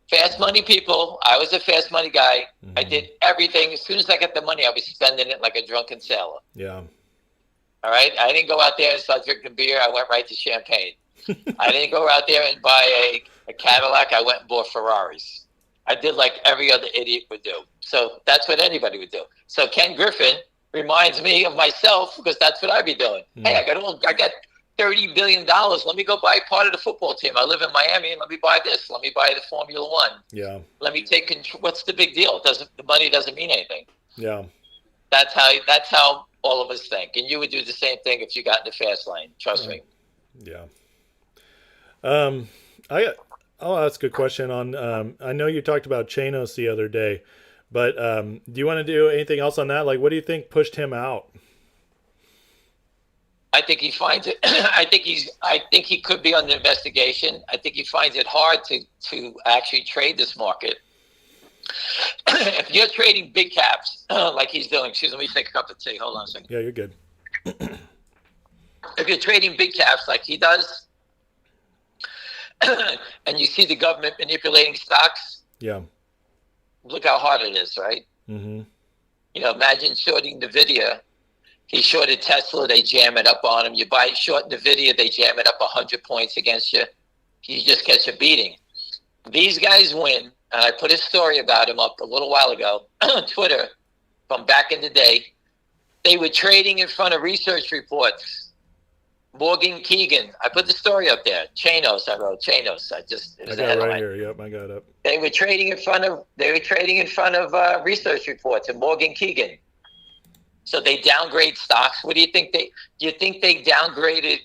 Fast money people. I was a fast money guy. Mm-hmm. I did everything. As soon as I got the money, I was spending it like a drunken sailor. Yeah. All right. I didn't go out there and start drinking beer. I went right to champagne. I didn't go out there and buy a Cadillac. I went and bought Ferraris. I did like every other idiot would do. So that's what anybody would do. So Ken Griffin reminds me of myself because that's what I'd be doing. Hey, I got $30 billion. Let me go buy part of the football team. I live in Miami, and let me buy this. Let me buy the Formula One. Yeah. Let me take control. What's the big deal? The money doesn't mean anything. Yeah. That's how all of us think. And you would do the same thing if you got in the fast lane. Trust me. Yeah. I'll ask a question on, I know you talked about Chanos the other day, but do you want to do anything else on that? Like, what do you think pushed him out? I think he finds it. I think he could be under investigation. I think he finds it hard to actually trade this market. If you're trading big caps, like he's doing, excuse me, let me take a cup of tea. Hold on a second. Yeah, you're good. If you're trading big caps like he does, and you see the government manipulating stocks, Yeah. look how hard it is, right? Mm-hmm. Imagine shorting NVIDIA. He shorted Tesla, they jam it up on him. You buy short NVIDIA, they jam it up 100 points against you. You just catch a beating. These guys win, and I put a story about him up a little while ago on Twitter from back in the day. They were trading in front of research reports. Morgan Keegan, I put the story up there. Chanos, I wrote Chanos. It was I a got it headline. right here. Yep, I got it up. They were trading in front of research reports and Morgan Keegan. So they downgrade stocks. What do you think they downgraded?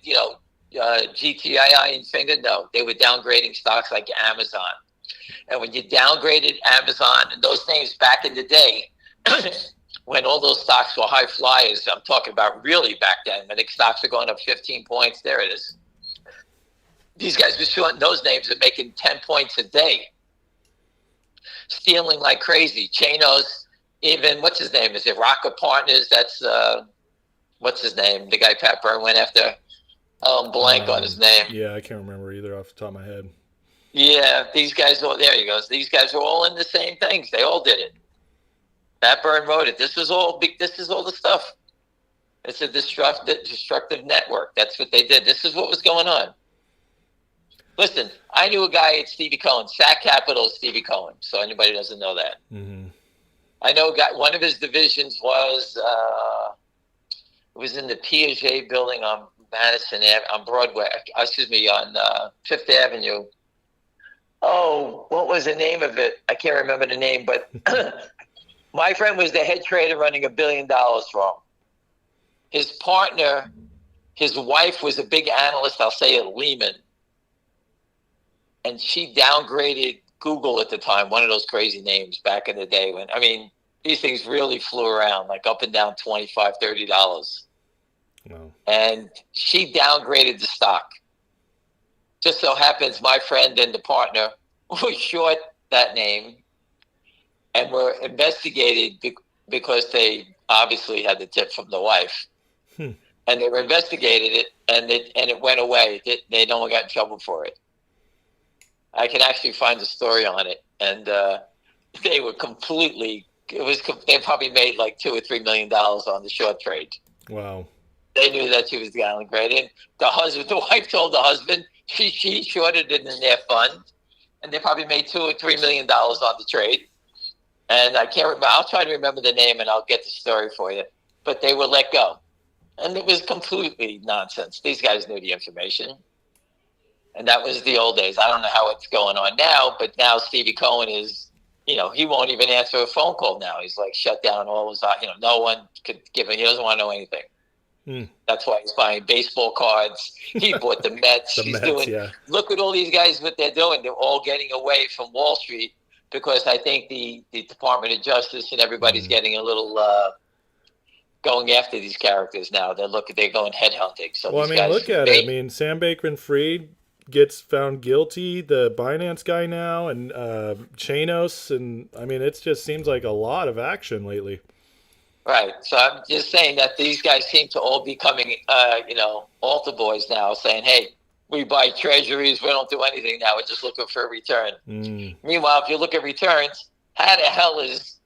GTII and Finger? No, they were downgrading stocks like Amazon. And when you downgraded Amazon and those names back in the day, when all those stocks were high flyers, I'm talking about really back then, when the stocks are going up 15 points, there it is. These guys were shorting those names and making 10 points a day. Stealing like crazy. Chanos, even, what's his name? Is it Rocket Partners? That's, what's his name? The guy Pat Byrne went after. Blank on his name. Yeah, I can't remember either off the top of my head. Yeah, these guys, there he goes. These guys are all in the same things. They all did it. Pat Byrne wrote it. This is all the stuff. It's a destructive network. That's what they did. This is what was going on. Listen, I knew a guy at Stevie Cohen. Sac Capital is Stevie Cohen, so anybody doesn't know that. Mm-hmm. I know a guy, one of his divisions was it was in the Piaget building on Madison Ave, on Broadway, on Fifth Avenue. Oh, what was the name of it? I can't remember the name, but my friend was the head trader running $1 billion for him. His partner, his wife was a big analyst, I'll say at Lehman. And she downgraded Google at the time, one of those crazy names back in the day when, these things really flew around, like up and down $25, $30. Wow. And she downgraded the stock. Just so happens my friend and the partner were short that name and were investigated because they obviously had the tip from the wife. And they were investigated it, and it went away. They no one got in trouble for it. I can actually find the story on it, and they were they probably made like $2 or $3 million on the short trade. Wow. They knew that she was downgraded. The wife told the husband she shorted it in their fund, and they probably made $2 or $3 million on the trade. And I can't remember. I'll try to remember the name, and I'll get the story for you. But they were let go, and it was completely nonsense. These guys knew the information. And that was the old days. I don't know how it's going on now, but now Stevie Cohen is, he won't even answer a phone call now. He's like shut down all his, no one could give him, he doesn't want to know anything. That's why he's buying baseball cards. He bought the Mets. Look at all these guys, what they're doing. They're all getting away from Wall Street because I think the Department of Justice and everybody's getting a little going after these characters now. They're going headhunting. So look at it. Sam Bankman-Fried gets found guilty, the Binance guy now, and Chanos, and it just seems like a lot of action lately. Right. So I'm just saying that these guys seem to all be coming, altar boys now, saying, "Hey, we buy treasuries. We don't do anything now. We're just looking for a return." Meanwhile, if you look at returns, how the hell is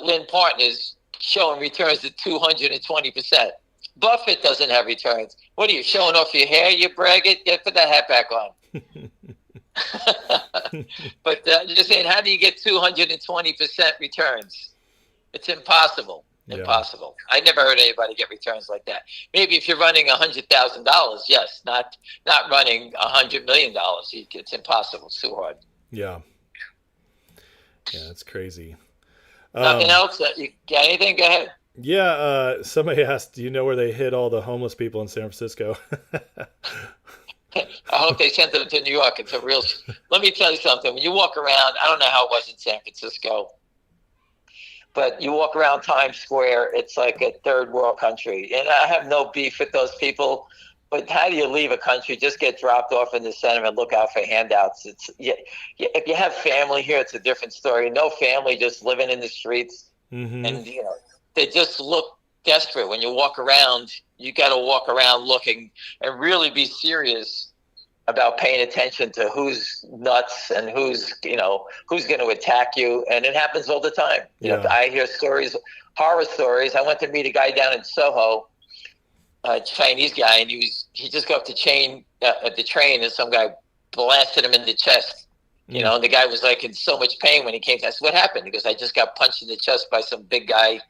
Lynn Partners showing returns at 220%? Buffett doesn't have returns. What are you, showing off your hair, you braggart? Yeah, put that hat back on. But just saying, how do you get 220% returns? It's impossible. Yeah. Impossible. I never heard anybody get returns like that. Maybe if you're running $100,000, yes, not running $100 million. It's impossible. It's too hard. Yeah. Yeah, it's crazy. Nothing else? You got anything? Go ahead. Yeah, somebody asked, do you know where they hid all the homeless people in San Francisco? I hope they sent them to New York. It's a real... Let me tell you something. When you walk around, I don't know how it was in San Francisco, but you walk around Times Square, it's like a third world country. And I have no beef with those people, but how do you leave a country, just get dropped off in the center and look out for handouts? If you have family here, it's a different story. No family, just living in the streets. Mm-hmm. And, they just look desperate. When you walk around, you got to walk around looking and really be serious about paying attention to who's nuts and who's going to attack you. And it happens all the time. Yeah. I hear stories, horror stories. I went to meet a guy down in Soho, a Chinese guy, and he just got off the train, and some guy blasted him in the chest. And the guy was like in so much pain when he came to us. What happened? He goes, I just got punched in the chest by some big guy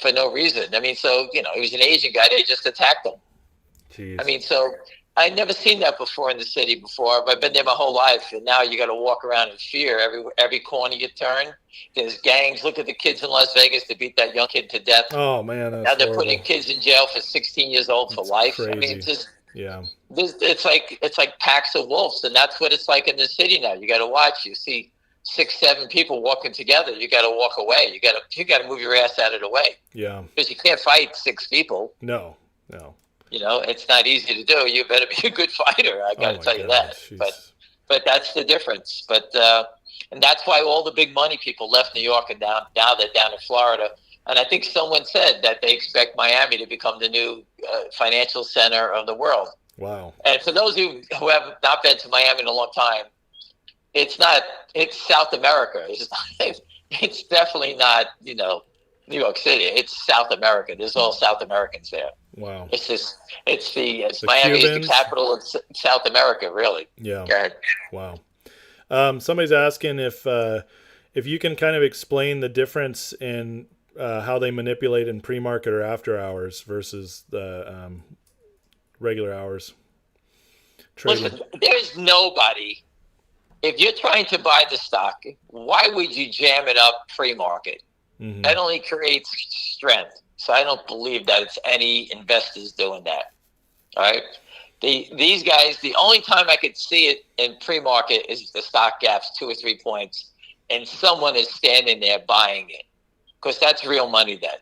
for no reason. I mean, so, he was an Asian guy. They just attacked him. Jeez. I mean, so I'd never seen that before in the city before. I've been there my whole life, and now you got to walk around in fear every corner you turn. There's gangs. Look at the kids in Las Vegas to beat that young kid to death. Oh man, that's now they're horrible. putting kids in jail for 16 years old for life. Crazy. I mean, it's just yeah. It's like packs of wolves, and that's what it's like in the city now. You got to watch. You see 6, 7 people walking together. You got to walk away. You got to move your ass out of the way. Yeah. Because you can't fight 6 people. No. It's not easy to do. You better be a good fighter. I got to tell you that. Jeez. But that's the difference. But and that's why all the big money people left New York and now they're down in Florida. And I think someone said that they expect Miami to become the new financial center of the world. Wow. And for those who have not been to Miami in a long time, it's South America. It's definitely not, New York City. It's South America. There's all South Americans there. Wow. It's Miami Cubans? is the capital of South America, really. Yeah. Go ahead. Wow. Somebody's asking if you can kind of explain the difference in how they manipulate in pre-market or after hours versus the regular hours trading. Listen, there's nobody. If you're trying to buy the stock, why would you jam it up pre-market? Mm-hmm. That only creates strength. So I don't believe that it's any investors doing that. All right. These guys, the only time I could see it in pre-market is if the stock gaps 2 or 3 points and someone is standing there buying it, because that's real money then.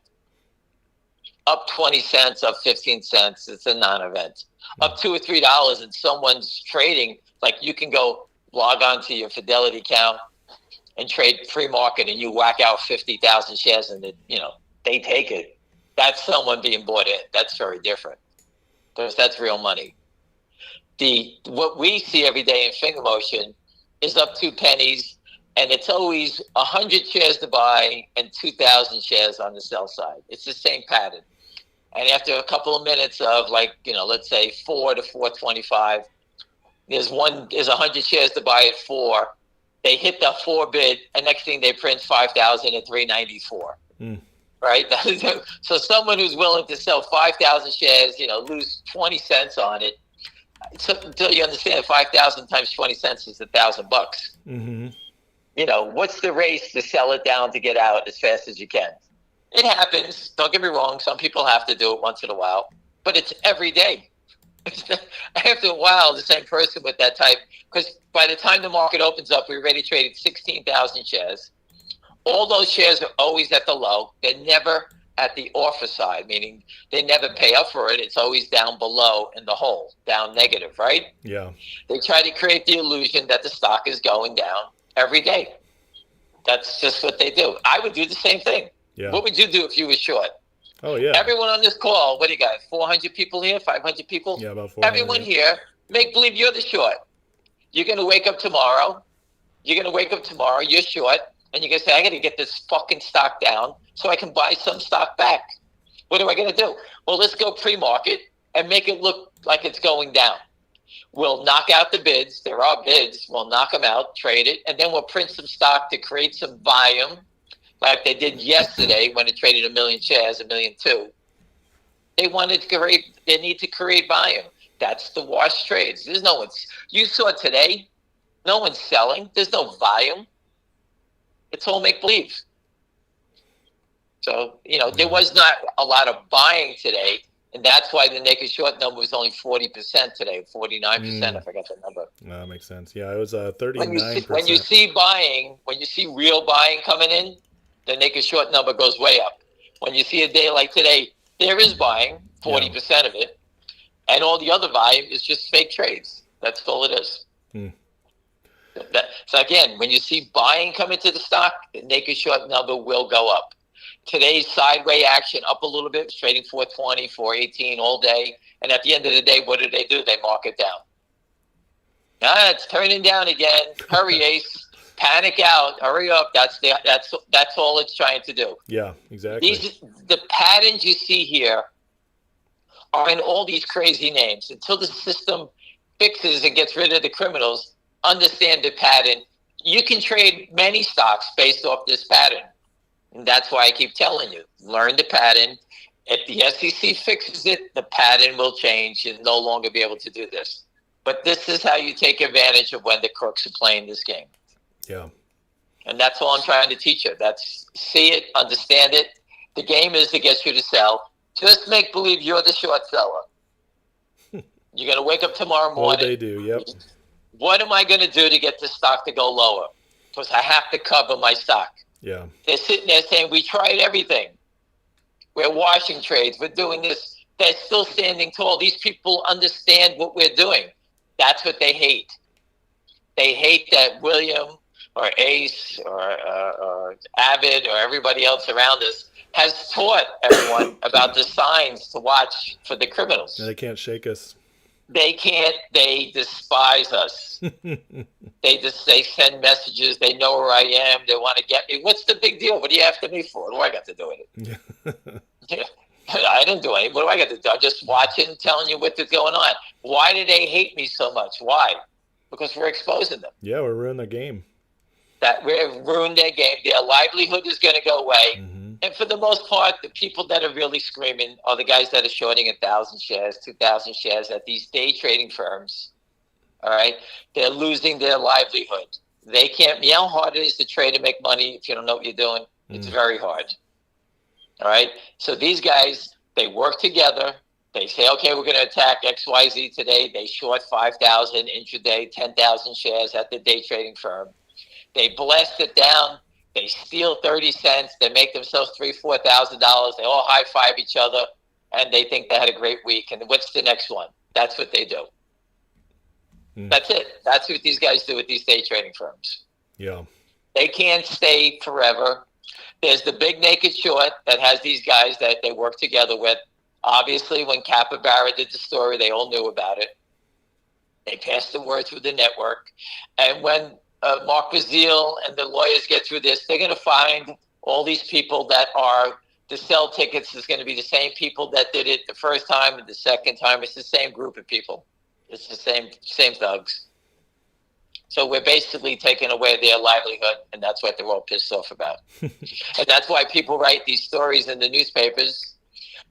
Up 20 cents, up 15 cents, it's a non-event. Up $2 or $3 and someone's trading, like you can go log on to your Fidelity account and trade pre-market and you whack out 50,000 shares and they take it. That's someone being bought in. That's very different. Because that's real money. What we see every day in finger motion is up 2 pennies, and it's always 100 shares to buy and 2,000 shares on the sell side. It's the same pattern. And after a couple of minutes of let's say 4 to 425, there's 100 shares to buy at 4. They hit the 4 bid, and next thing they print 5,000 at 394. Right? So someone who's willing to sell 5,000 shares, lose 20 cents on it. So until you understand, 5,000 times 20 cents is $1,000. Mm-hmm. What's the race to sell it down to get out as fast as you can? It happens. Don't get me wrong. Some people have to do it once in a while, but it's every day. After a while, the same person with that type, because by the time the market opens up, we already traded 16,000 shares. All those shares are always at the low. They're never at the offer side, meaning they never pay up for it. It's always down below in the hole, down negative, right? Yeah. They try to create the illusion that the stock is going down every day. That's just what they do. I would do the same thing. Yeah. What would you do if you were short? Oh, yeah. Everyone on this call, what do you got, 400 people here, 500 people? Yeah, about 400. Everyone here, make believe you're the short. You're going to wake up tomorrow. You're short. And you're going to say, I got to get this fucking stock down so I can buy some stock back. What am I going to do? Well, let's go pre-market and make it look like it's going down. We'll knock out the bids. There are bids. We'll knock them out, trade it, and then we'll print some stock to create some volume like they did yesterday when it traded 1 million shares, 1.2 million. They need to create volume. That's the wash trades. You saw today, no one's selling. There's no volume. It's all make-believe. So, there was not a lot of buying today, and that's why the naked short number was only 40% today, 49%, I forgot the number. No, that makes sense. Yeah, it was 39%. When you see real buying coming in, the naked short number goes way up. When you see a day like today, there is buying, 40% of it, and all the other volume is just fake trades. That's all it is. So again, when you see buying come into the stock, the naked short number will go up. Today's sideways action up a little bit, trading 420, 418 all day. And at the end of the day, what do? They mark it down. Ah, it's turning down again. Hurry, Ace. Panic out. Hurry up. That's all it's trying to do. Yeah, exactly. The patterns you see here are in all these crazy names. Until the system fixes and gets rid of the criminals, understand the pattern. You can trade many stocks based off this pattern. And that's why I keep telling you, learn the pattern. If the SEC fixes it, the pattern will change. You'll no longer be able to do this. But this is how you take advantage of when the crooks are playing this game. Yeah. And that's all I'm trying to teach you. That's see it, understand it. The game is to get you to sell. Just make believe you're the short seller. You're going to wake up tomorrow morning. What they do, yep. What am I going to do to get this stock to go lower? Because I have to cover my stock. Yeah. They're sitting there saying, we tried everything. We're washing trades. We're doing this. They're still standing tall. These people understand what we're doing. That's what they hate. They hate that William or Ace or Avid or everybody else around us has taught everyone about the signs to watch for the criminals. And they can't shake us. They can't. They despise us. They send messages. They know where I am. They want to get me. What's the big deal? What are you after me for? What do I got to do with it? Yeah. I didn't do anything. What do I got to do? I'm just watching, telling you what's going on. Why do they hate me so much? Why? Because we're exposing them. Yeah, we're ruining their game. That we've ruined their game. Their livelihood is going to go away. Mm-hmm. And for the most part, the people that are really screaming are the guys that are shorting 1,000 shares, 2,000 shares at these day trading firms. All right? They're losing their livelihood. They can't, you know how hard it is to trade and make money if you don't know what you're doing? It's very hard. All right? So these guys, they work together. They say, okay, we're going to attack XYZ today. They short 5,000 intraday, 10,000 shares at the day trading firm. They blast it down. They steal 30 cents. They make themselves $3,000, $4,000. They all high five each other, and they think they had a great week. And what's the next one? That's what they do. That's it. That's what these guys do with these day trading firms. Yeah. They can't stay forever. There's the big naked short that has these guys that they work together with. Obviously, when Capybara did the story, they all knew about it. They passed the word through the network. And when Mark Bazile and the lawyers get through this, they're going to find all these people that are to sell tickets is going to be the same people that did it the first time and the second time. It's the same group of people. It's the same thugs. So we're basically taking away their livelihood, and that's what they're all pissed off about. And that's why people write these stories in the newspapers,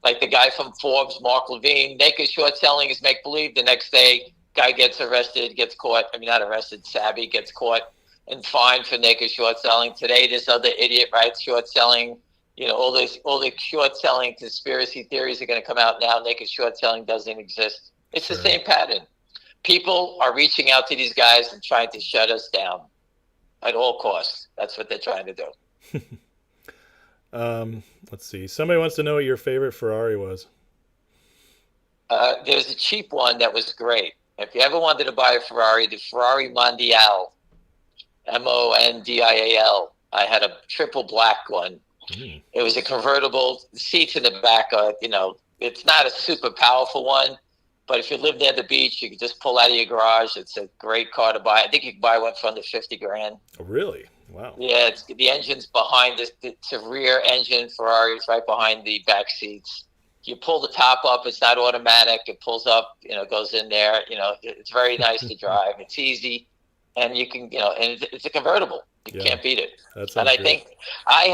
like the guy from Forbes, Mark Levine. Naked short selling is make-believe. The next day, guy gets arrested, gets caught. I mean, not arrested, savvy, gets caught and fined for naked short selling. Today, this other idiot writes short selling. You know, all the short selling conspiracy theories are going to come out now. Naked short selling doesn't exist. It's the same pattern. People are reaching out to these guys and trying to shut us down at all costs. That's what they're trying to do. Let's see. Somebody wants to know what your favorite Ferrari was. There's a cheap one that was great. If you ever wanted to buy a Ferrari, the Ferrari Mondial, Mondial. I had a triple black one. It was a convertible. The seats in the back are, it's not a super powerful one, but if you live near the beach, you can just pull out of your garage. It's a great car to buy. I think you can buy one for under $50,000. Oh, really? Wow. Yeah, the engine's behind this. It's a rear engine Ferrari. It's right behind the back seats. You pull the top up. It's not automatic. It pulls up, goes in there. It's very nice to drive. It's easy. And you can, and it's a convertible. You can't beat it. And I think I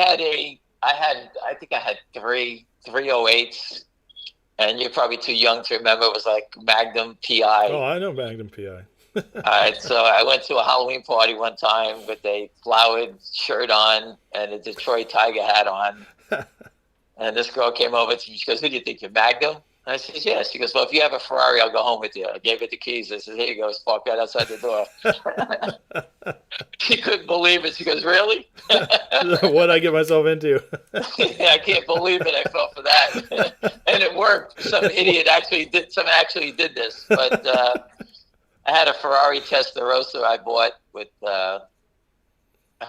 had three 308s. And you're probably too young to remember. It was like Magnum PI. Oh, I know Magnum PI. All right, so I went to a Halloween party one time with a flowered shirt on and a Detroit Tiger hat on. And this girl came over to me. She goes, "Who do you think, you're Magnum?" And I said, "Yes." She goes, "Well, if you have a Ferrari, I'll go home with you." I gave her the keys. I said, "Here you go. It's parked right outside the door." She couldn't believe it. She goes, "Really?" What'd I get myself into? Yeah, I can't believe it. I fell for that. And it worked. Some idiot actually did this. But I had a Ferrari Testarossa I bought with, I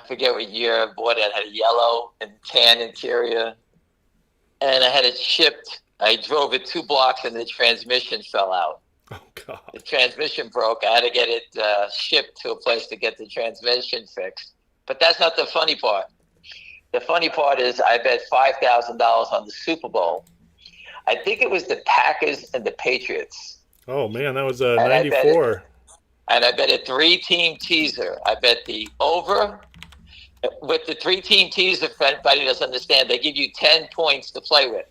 forget what year I bought it. It had a yellow and tan interior. And I had it shipped. I drove it 2 blocks and the transmission fell out. Oh God. The transmission broke. I had to get it shipped to a place to get the transmission fixed. But that's not the funny part. The funny part is I bet $5,000 on the Super Bowl. I think it was the Packers and the Patriots. Oh man, that was And '94. I bet a 3-team teaser. I bet the over. With the 3-team teaser, if anybody doesn't understand, they give you 10 points to play with.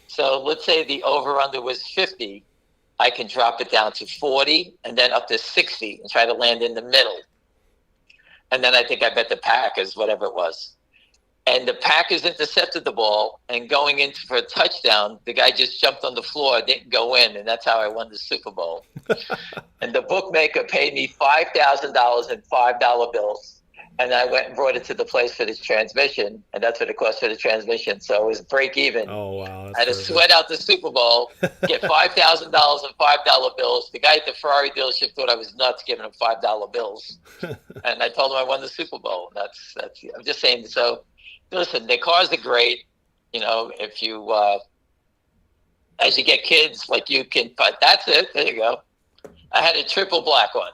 So let's say the over-under was 50. I can drop it down to 40 and then up to 60 and try to land in the middle. And then I think I bet the Packers, whatever it was. And the Packers intercepted the ball, and going in for a touchdown, the guy just jumped on the floor, didn't go in, and that's how I won the Super Bowl. And the bookmaker paid me $5,000 in $5 bills. And I went and brought it to the place for this transmission, and that's what it cost for the transmission. So it was break even. Oh wow! I had to sweat out the Super Bowl, get $5,000 in $5 bills. The guy at the Ferrari dealership thought I was nuts giving him $5 bills, and I told him I won the Super Bowl. That's. I'm just saying. So, listen, the cars are great. You know, if you as you get kids, like you can. But that's it. There you go. I had a triple black one.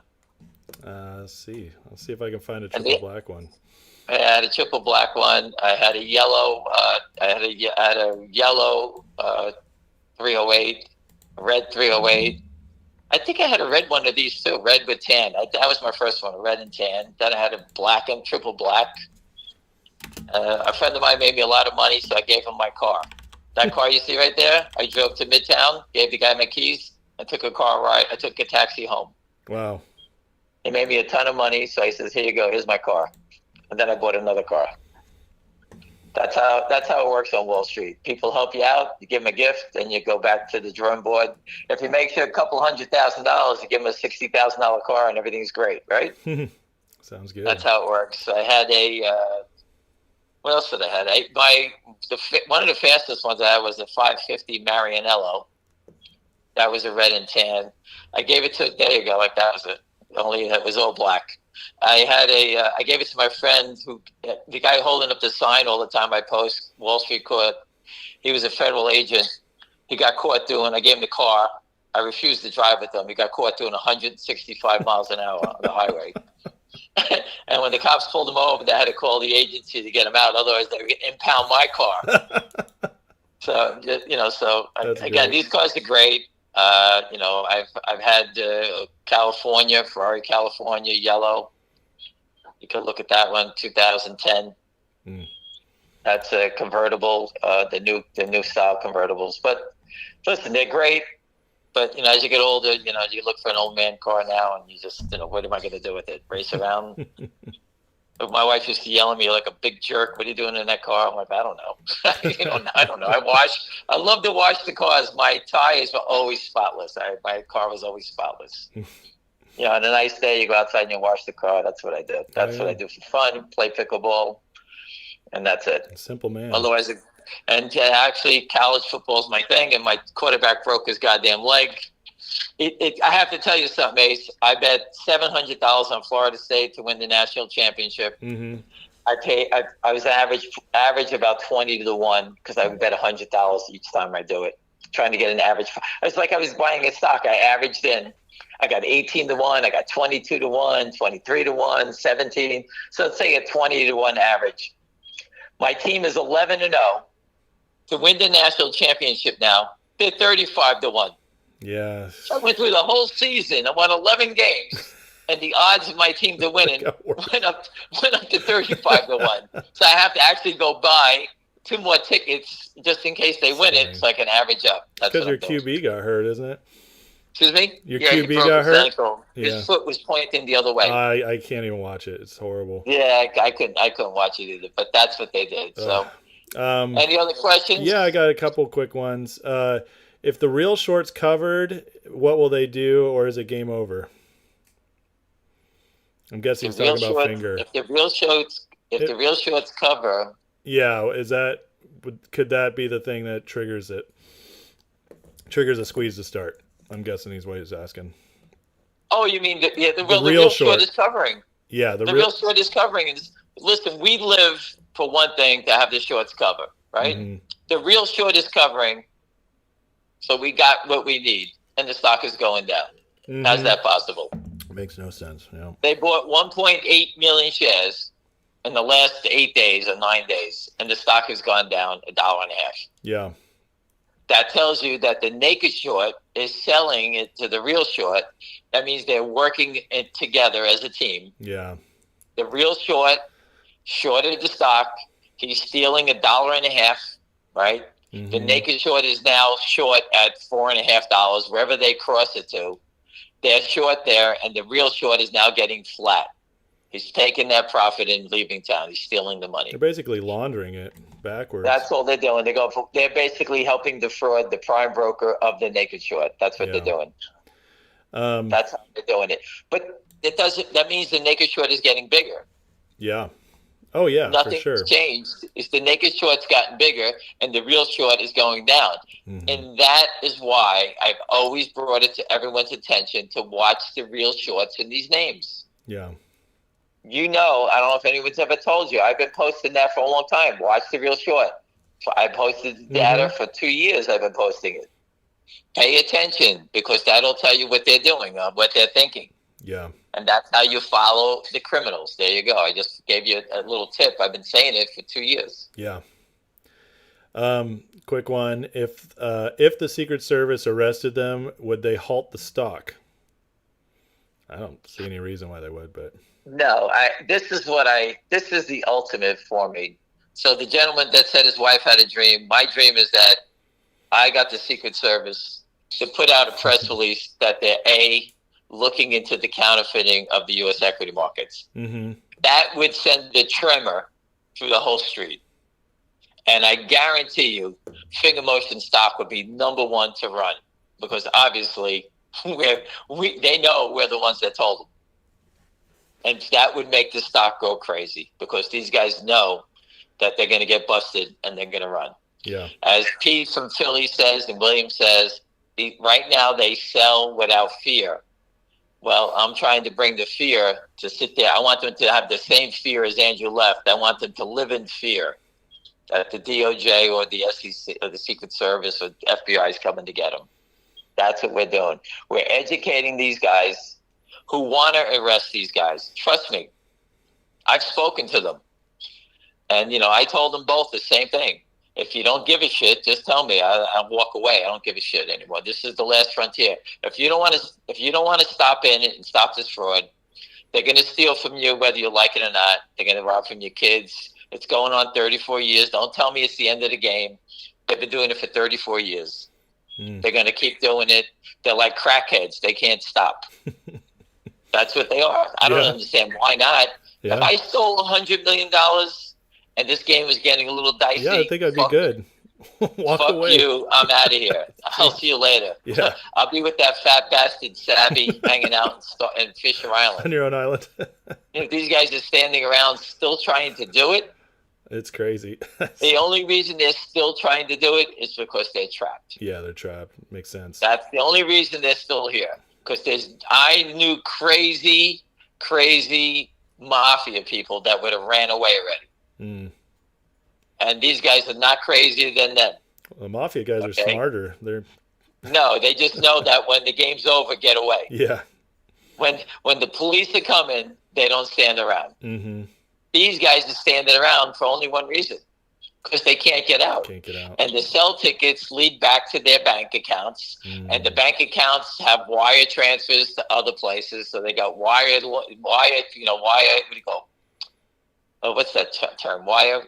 Let's see. I'll see if I can find a triple black one. I had a triple black one. I had a yellow. I had a yellow 308, a red 308. I think I had a red one of these too, red with tan. That was my first one, a red and tan. Then I had a black and triple black. A friend of mine made me a lot of money, so I gave him my car. That car you see right there, I drove to Midtown, gave the guy my keys, and took a car ride. I took a taxi home. Wow. He made me a ton of money, so he says, "Here you go. Here's my car." And then I bought another car. That's how it works on Wall Street. People help you out, you give them a gift, and you go back to the drawing board. If you make sure a couple $100,000, you give them a $60,000 car, and everything's great, right? Sounds good. That's how it works. I had what else did I have? One of the fastest ones I had was a 550 Marianello. That was a red and tan. I gave it to. There you go. Like that was it. Only it was all black. I gave it to my friend, the guy holding up the sign all the time I post, Wall Street Court. He was a federal agent. He got caught I gave him the car. I refused to drive with him. He got caught doing 165 miles an hour on the highway. And when the cops pulled him over, they had to call the agency to get him out. Otherwise, they would impound my car. So, again, these cars are great. I've had California, Ferrari California yellow. You could look at that one, 2010. That's a convertible, the new style convertibles. But listen, they're great. But as you get older, you look for an old man car now, and you just, what am I going to do with it? Race around? My wife used to yell at me, "You're like a big jerk. What are you doing in that car?" I'm like, I don't know. I don't know. I love to wash the cars. My tires were always spotless. My car was always spotless. On a nice day, you go outside and you wash the car. That's what I do. That's what I do for fun. Play pickleball, and that's it. Simple man. Otherwise, actually, college football is my thing, and my quarterback broke his goddamn leg. I have to tell you something, Ace. I bet $700 on Florida State to win the national championship. Mm-hmm. I was average about 20 to 1 because I would bet $100 each time I do it, trying to get an average. It's like I was buying a stock. I averaged in. I got 18 to 1. I got 22 to 1, 23 to 1, 17. So let's say a 20 to 1 average. My team is 11-0 to win the national championship. Now they're 35 to 1. Yeah. So I went through the whole season. I won 11 games, and the odds of my team to winning went up to 35 to 1. So I have to actually go buy 2 more tickets just in case they win it, so I can average up. That's because your QB got hurt, isn't it? Excuse me? Your QB got hurt? Ankle. His foot was pointing the other way. I can't even watch it. It's horrible. Yeah, I couldn't watch it either, but that's what they did. So, any other questions? Yeah, I got a couple quick ones. If the real short's covered, what will they do, or is it game over? I'm guessing he's talking about finger. If the real shorts cover. Yeah, could that be the thing that triggers it? Triggers a squeeze to start. I'm guessing he's what he's asking. Oh, you mean the real short is covering? Yeah, the real short is covering. And listen, we live for one thing to have the shorts cover, right? Mm-hmm. The real short is covering, so we got what we need. and the stock is going down. Mm-hmm. How's that possible? Makes no sense. Yeah. They bought 1.8 million shares in the last 8 days or 9 days, and the stock has gone down $1.50. Yeah. That tells you that the naked short is selling it to the real short. That means they're working it together as a team. Yeah. The real short shorted the stock. He's stealing $1.50, right? Mm-hmm. The naked short is now short at $4.50, wherever they cross it to. They're short there, and the real short is now getting flat. He's taking that profit and leaving town. He's stealing the money. They're basically laundering it backwards. That's all they're doing. They're basically helping defraud the prime broker of the naked short. That's what they're doing. That's how they're doing it. But it doesn't. That means the naked short is getting bigger. Yeah. Oh yeah. Nothing's for sure. changed. It's the naked short's gotten bigger, and the real short is going down. Mm-hmm. And that is why I've always brought it to everyone's attention to watch the real shorts in these names. Yeah. You know, I don't know if anyone's ever told you. I've been posting that for a long time. Watch the real short. I posted data for 2 years. I've been posting it. Pay attention, because that'll tell you what they're doing, what they're thinking. Yeah. And that's how you follow the criminals. There you go. I just gave you a little tip. I've been saying it for 2 years. Yeah. Quick one. If the Secret Service arrested them, would they halt the stock? I don't see any reason why they would, but no. This is the ultimate for me. So the gentleman that said his wife had a dream. My dream is that I got the Secret Service to put out a press release that they're looking into the counterfeiting of the U.S. equity markets. Mm-hmm. That would send a tremor through the whole street. And I guarantee you, Finger Motion stock would be number one to run, because obviously they know we're the ones that told them. And that would make the stock go crazy, because these guys know that they're going to get busted and they're going to run. Yeah. As Pete from Philly says and William says, right now they sell without fear. Well, I'm trying to bring the fear to sit there. I want them to have the same fear as Andrew left. I want them to live in fear that the DOJ or the SEC or the Secret Service or FBI is coming to get them. That's what we're doing. We're educating these guys who want to arrest these guys. Trust me, I've spoken to them. And, I told them both the same thing. If you don't give a shit, just tell me. I'll walk away. I don't give a shit anymore. This is the last frontier. If you don't want to stop in it and stop this fraud, they're going to steal from you whether you like it or not. They're going to rob from your kids. It's going on 34 years. Don't tell me it's the end of the game. They've been doing it for 34 years. They're going to keep doing it. They're like crackheads. They can't stop. That's what they are. I don't understand why not. Yeah. If I stole $100 million and this game was getting a little dicey, yeah, I think I'd be good. Walk fuck away. you. I'm out of here. I'll see you later. Yeah. I'll be with that fat bastard Savvy hanging out in Fisher Island. On your own island. If these guys are standing around still trying to do it, it's crazy. the only reason they're still trying to do it is because they're trapped. Yeah, they're trapped. Makes sense. That's the only reason they're still here. Because I knew crazy mafia people that would have ran away already. And these guys are not crazier than them. The mafia guys are smarter. No, they just know that when the game's over, get away. Yeah. When the police are coming, they don't stand around. Mm-hmm. These guys are standing around for only one reason, because they can't get out. Can't get out. And the sell tickets lead back to their bank accounts, and the bank accounts have wire transfers to other places. So they got wire, what do you call? Oh, what's that term? Wire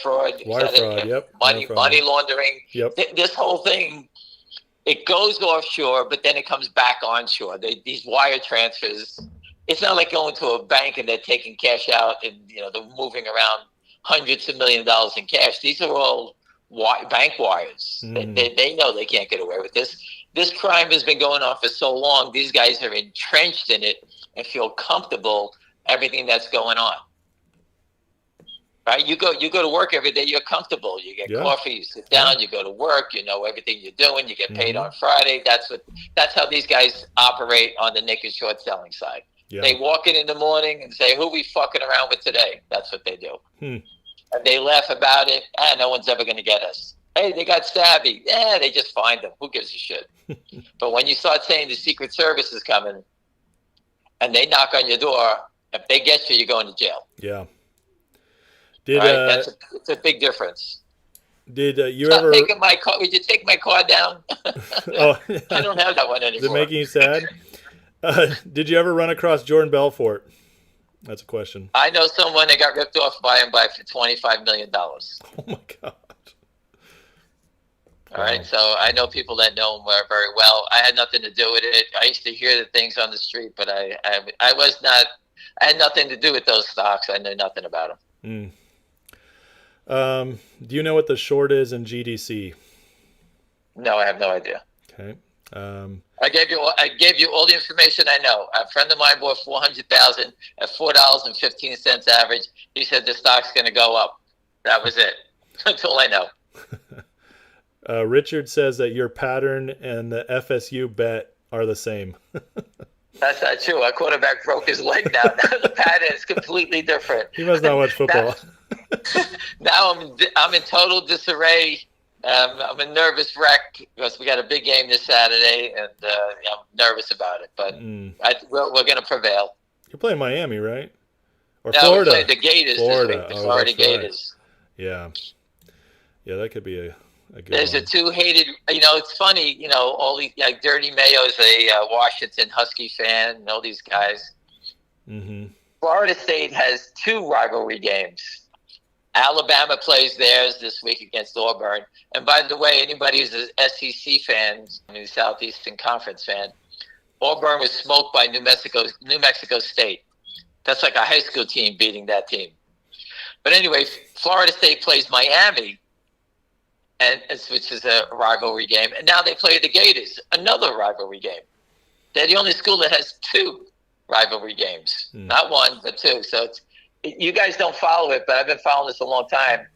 fraud. Wire fraud. Yep. Money laundering. Yep. This whole thing, it goes offshore, but then it comes back onshore. These wire transfers. It's not like going to a bank and they're taking cash out and they're moving around hundreds of millions of dollars in cash. These are all bank wires. They know they can't get away with this. This crime has been going on for so long. These guys are entrenched in it and feel comfortable everything that's going on. Right? You go to work every day. You're comfortable. You get coffee. You sit down. You go to work. You know everything you're doing. You get paid on Friday. That's how these guys operate on the naked short selling side. Yeah. They walk in the morning and say, "Who we fucking around with today?" That's what they do. And they laugh about it. No one's ever going to get us. Hey, they got savvy. Yeah, they just find them. Who gives a shit? But when you start saying the Secret Service is coming and they knock on your door, if they get you, you're going to jail. Yeah. All Did right, it's a big difference. you Stop ever? taking my car. Would you take my car down? Oh, I don't have that one is it anymore. making you sad? Did you ever run across Jordan Belfort? That's a question. I know someone that got ripped off by him for $25 million. All Oh my god. right, so I know people that know him very well. I had nothing to do with it. I used to hear the things on the street, but I was not. I had nothing to do with those stocks. I knew nothing about them. Do you know what the short is in GDC? No, I have no idea. Okay. I gave you all the information I know. A friend of mine bought 400,000 at $4.15 average. He said the stock's going to go up. That was it. That's all I know. Richard says that your pattern and the FSU bet are the same. That's not true. Our quarterback broke his leg now. Now the pattern is completely different. He must not watch football. Now I'm in total disarray. I'm a nervous wreck because we got a big game this Saturday, and I'm nervous about it. But we're going to prevail. You're playing Miami, right? Or No, Florida? we played the Gators this week. The Florida Gators. Right. Yeah, that could be a good There's one. a two hated. It's funny. All these Dirty Mayo's a Washington Husky fan, and all these guys. Mm-hmm. Florida State has two rivalry games. Alabama plays theirs this week against Auburn. And by the way, anybody who's an SEC fan, Southeastern Conference fan, Auburn was smoked by New Mexico State. That's like a high school team beating that team. But anyway, Florida State plays Miami, which is a rivalry game. And now they play the Gators, another rivalry game. They're the only school that has two rivalry games. Not one, but two. So you guys don't follow it, but I've been following this a long time.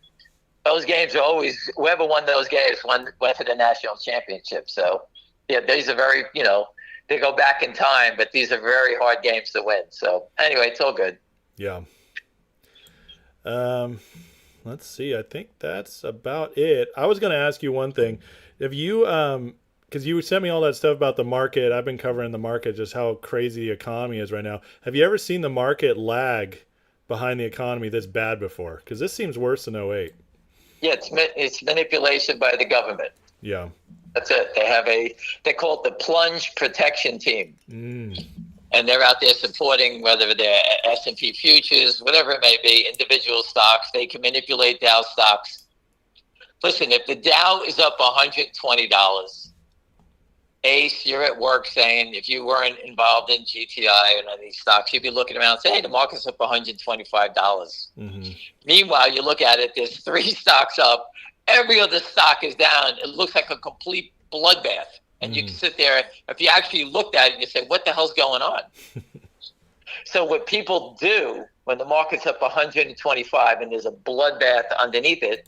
Those games are always, whoever won those games went to the national championship. So, yeah, these are very, they go back in time, but these are very hard games to win. So, anyway, it's all good. Yeah. Let's see. I think that's about it. I was going to ask you one thing. Have you, because you sent me all that stuff about the market. I've been covering the market, just how crazy the economy is right now. Have you ever seen the market lag behind the economy this bad before? Because this seems worse than 08. Yeah, it's manipulation by the government. Yeah. That's it. They call it the plunge protection team. And they're out there supporting, whether they're S&P futures, whatever it may be, individual stocks. They can manipulate Dow stocks. Listen, if the Dow is up $120, Ace, you're at work saying, if you weren't involved in GTII and these stocks, you'd be looking around and saying, hey, the market's up $125. Meanwhile, you look at it, there's three stocks up. Every other stock is down. It looks like a complete bloodbath. And you can sit there, if you actually looked at it, you say, what the hell's going on? So what people do when the market's up 125 and there's a bloodbath underneath it,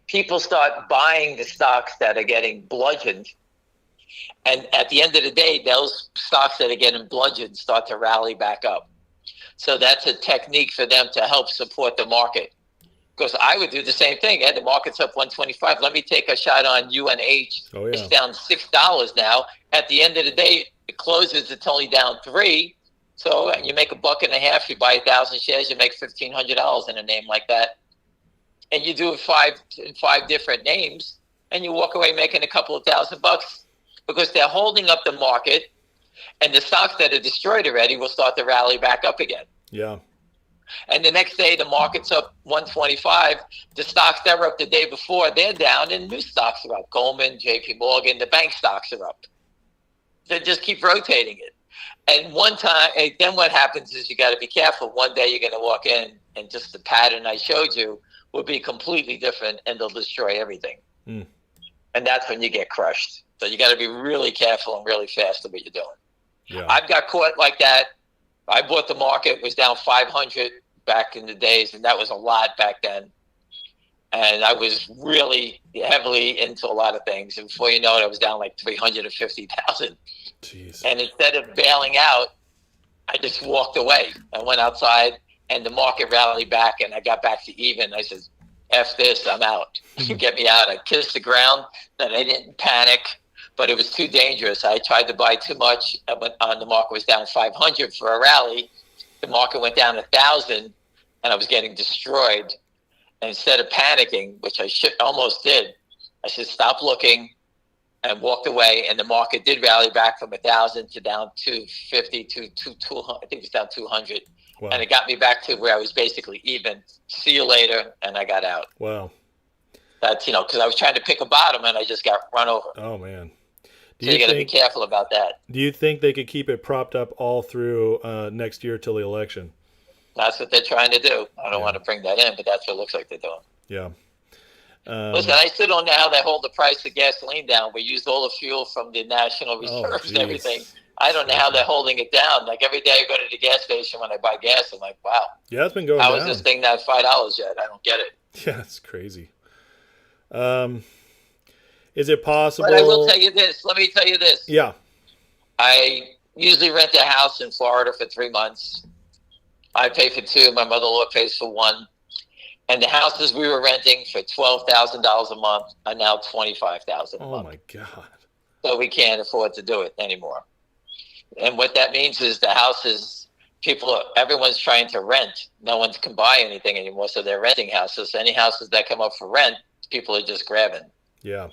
people start buying the stocks that are getting bludgeoned. And at the end of the day, those stocks that are getting bludgeoned start to rally back up. So that's a technique for them to help support the market. Because I would do the same thing. The market's up 125. Let me take a shot on UNH. Oh, yeah. It's down $6 now. At the end of the day, it closes. It's only down $3. So you make $1.50. You buy 1,000 shares. You make $1,500 in a name like that. And you do it in five different names, and you walk away making a couple of $1,000 because they're holding up the market, and the stocks that are destroyed already will start to rally back up again. Yeah. And the next day, the market's up 125. The stocks that were up the day before, they're down, and new stocks are up. Goldman, JP Morgan, the bank stocks are up. They just keep rotating it. And then what happens is you got to be careful. One day you're going to walk in, and just the pattern I showed you will be completely different, and they'll destroy everything. And that's when you get crushed. So you got to be really careful and really fast at what you're doing. Yeah. I've got caught like that. I bought the market, was down 500 back in the days, and that was a lot back then. And I was really heavily into a lot of things. And before you know it, I was down like 350,000. Jeez. And instead of bailing out, I just walked away. I went outside, and the market rallied back, and I got back to even. I said, F this, I'm out. Get me out. I kissed the ground. Then I didn't panic, but it was too dangerous. I tried to buy too much. I went on, the market was down 500 for a rally. The market went down 1,000, and I was getting destroyed. And instead of panicking, which I almost did, I said, stop looking, and walked away. And the market did rally back from 1,000 to down 250 to 200. I think it was down 200. Wow. And it got me back to where I was basically even. See you later, and I got out. Wow. That's, because I was trying to pick a bottom, and I just got run over. Oh, man. So you got to be careful about that. Do you think they could keep it propped up all through next year till the election? That's what they're trying to do. I don't want to bring that in, but that's what it looks like they're doing. Yeah. Listen, I still don't know how they hold the price of gasoline down. We used all the fuel from the national reserves and everything. I don't know how they're holding it down. Like every day I go to the gas station when I buy gas, I'm like, wow. Yeah, it's been going down. How is this thing not $5 yet? I don't get it. Yeah, it's crazy. Is it possible? But I will tell you this. Let me tell you this. Yeah. I usually rent a house in Florida for 3 months. I pay for 2. My mother-in-law pays for 1. And the houses we were renting for $12,000 a month are now $25,000 a month. Oh, my God. So we can't afford to do it anymore. And what that means is the houses, everyone's trying to rent. No one can buy anything anymore, so they're renting houses. Any houses that come up for rent, people are just grabbing. Yeah.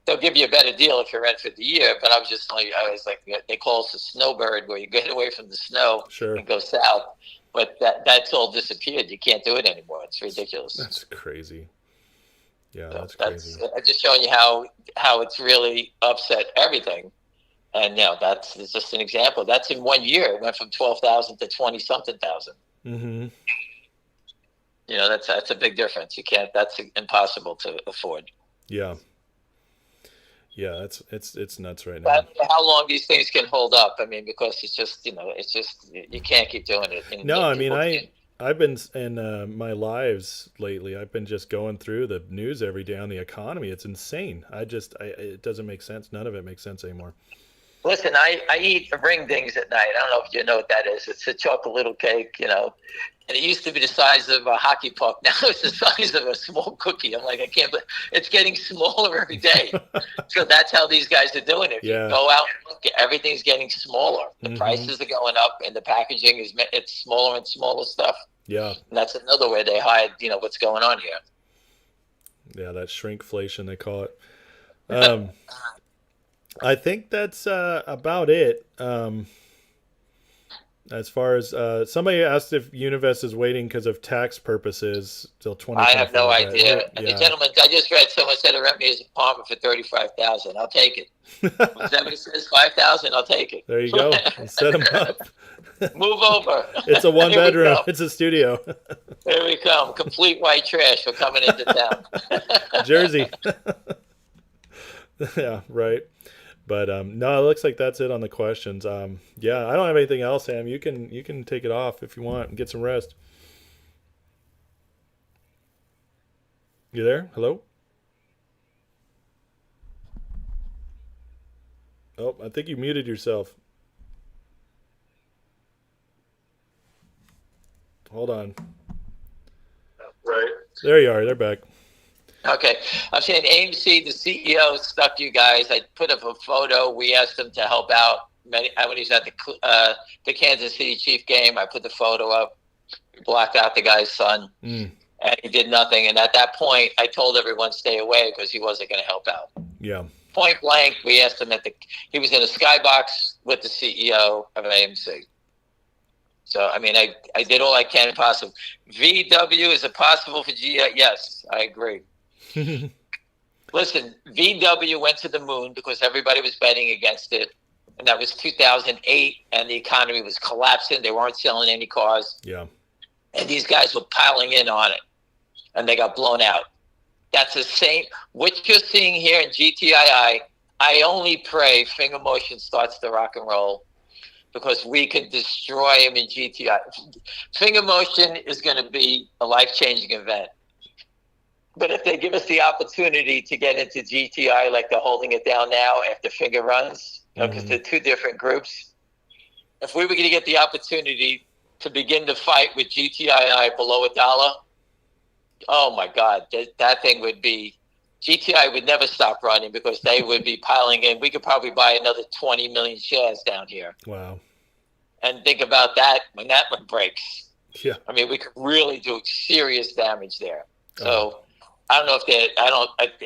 They'll give you a better deal if you rent for the year, but I was like, they call us a snowbird, where you get away from the snow and go south. But that's all disappeared. You can't do it anymore. It's ridiculous. That's crazy. Yeah, so that's crazy. I'm just showing you how it's really upset everything. And that's just an example. That's in 1 year. It went from 12,000 to 20-something thousand. Mm-hmm. That's a big difference. You can't. That's impossible to afford. Yeah. Yeah, it's nuts right now. But how long these things can hold up? I mean, because it's just you can't keep doing it. No, I mean I've been in my lives lately. I've been just going through the news every day on the economy. It's insane. It doesn't make sense. None of it makes sense anymore. Listen, I eat ring dings at night. I don't know if you know what that is. It's a chocolate little cake, and it used to be the size of a hockey puck. Now it's the size of a small cookie. I'm like, I can't believe it's getting smaller every day. So that's how these guys are doing it. Yeah. You go out and look, everything's getting smaller. The prices are going up, and the packaging it's smaller and smaller stuff. Yeah. And that's another way they hide, what's going on here. Yeah, that shrinkflation they call it. I think that's about it. As far as somebody asked if Univest is waiting because of tax purposes till 2025. I have no idea. Yeah. The gentleman, I just read someone said to rent me his apartment for $35,000. I'll take it. If somebody says $5,000, I'll take it. There you go. Set them up. Move over. It's a 1-bedroom. It's a studio. Here we come. Complete white trash. We're coming into town. Jersey. Yeah, right. But no, it looks like that's it on the questions. Yeah, I don't have anything else, Sam. You can take it off if you want and get some rest. You there? Hello? Oh, I think you muted yourself. Hold on. Right. There you are. They're back. Okay. I'm saying AMC, the CEO, stuck you guys. I put up a photo. We asked him to help out. When he's at the Kansas City Chief game, I put the photo up, blocked out the guy's son, and he did nothing. And at that point, I told everyone stay away because he wasn't going to help out. Yeah. Point blank, we asked him he was in a skybox with the CEO of AMC. So, I mean, I did all I can possible. VW, is it possible for GTII? Yes, I agree. Listen, VW went to the moon because everybody was betting against it. And that was 2008, and the economy was collapsing. They weren't selling any cars. Yeah. And these guys were piling in on it, and they got blown out. That's the same. What you're seeing here in GTII, I only pray Finger Motion starts to rock and roll, because we could destroy him in GTI. Finger Motion is going to be a life-changing event. But if they give us the opportunity to get into GTI like they're holding it down now after Finger runs, because they're two different groups, if we were going to get the opportunity to begin to fight with GTII below $1, Oh my God, that thing would be. GTI would never stop running because they would be piling in. We could probably buy another 20 million shares down here. Wow. And think about that when that one breaks. Yeah. I mean, we could really do serious damage there. So I don't know if they.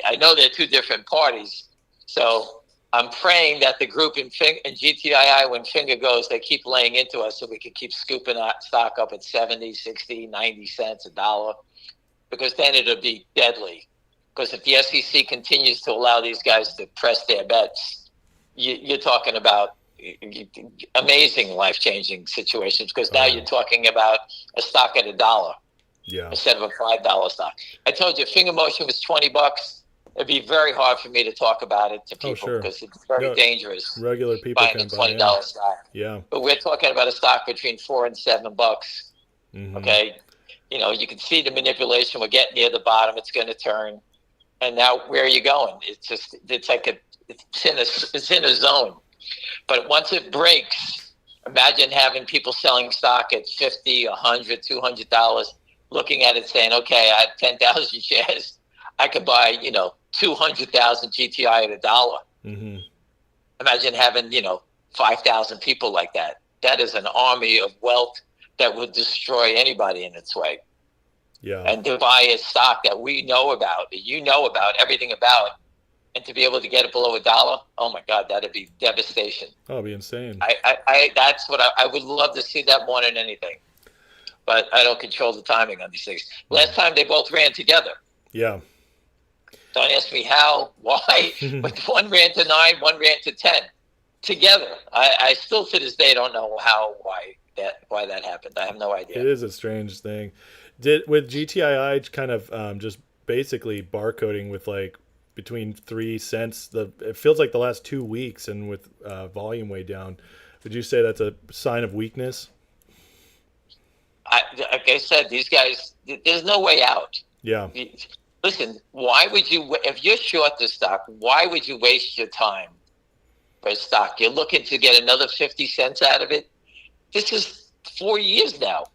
I know they're two different parties. So I'm praying that the group in GTII, when finger goes, they keep laying into us so we can keep scooping that stock up at 70, 60, 90 cents, a dollar, because then it'll be deadly. Because if the SEC continues to allow these guys to press their bets, you're talking about amazing life-changing situations. Because now you're talking about a stock at $1 instead of a $5 stock. I told you, finger motion was $20. It'd be very hard for me to talk about it to people because it's very dangerous. Regular people buying a $20 stock. Yeah, but we're talking about a stock between $4 and $7. Mm-hmm. Okay, you can see the manipulation. We're getting near the bottom. It's going to turn. And now, where are you going? It's in a zone. But once it breaks, imagine having people selling stock at $50, $100, $200, looking at it saying, okay, I have 10,000 shares. I could buy, 200,000 GTI at $1. Mm-hmm. Imagine having, 5,000 people like that. That is an army of wealth that would destroy anybody in its way. Yeah. And to buy a stock that we know about, that you know about, everything about, and to be able to get it below $1, oh my God, that'd be devastation. Oh, it'd be insane. That's what I would love to see that more than anything. But I don't control the timing on these things. Last time they both ran together. Yeah. Don't ask me how, why, but one ran to 9, one ran to 10 together. I still to this day don't know why that happened. I have no idea. It is a strange thing. With GTII kind of just basically barcoding with like between 3 cents, it feels like the last 2 weeks, and with volume way down, would you say that's a sign of weakness? Like I said, these guys, there's no way out. Yeah. Listen, why would you, if you're short the stock, why would you waste your time for a stock? You're looking to get another 50 cents out of it. This is 4 years now.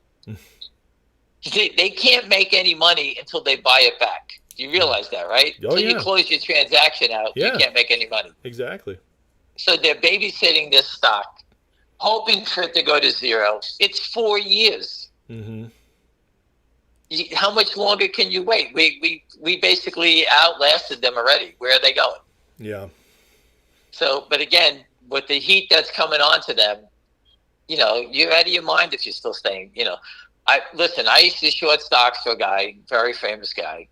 They can't make any money until they buy it back. You realize that, right? Until you close your transaction out, you can't make any money. Exactly. So they're babysitting this stock, hoping for it to go to zero. It's 4 years. Mm-hmm. How much longer can you wait? We basically outlasted them already. Where are they going? Yeah. So, but again, with the heat that's coming onto them, you're out of your mind if you're still staying. I used to short stocks for a guy, very famous guy,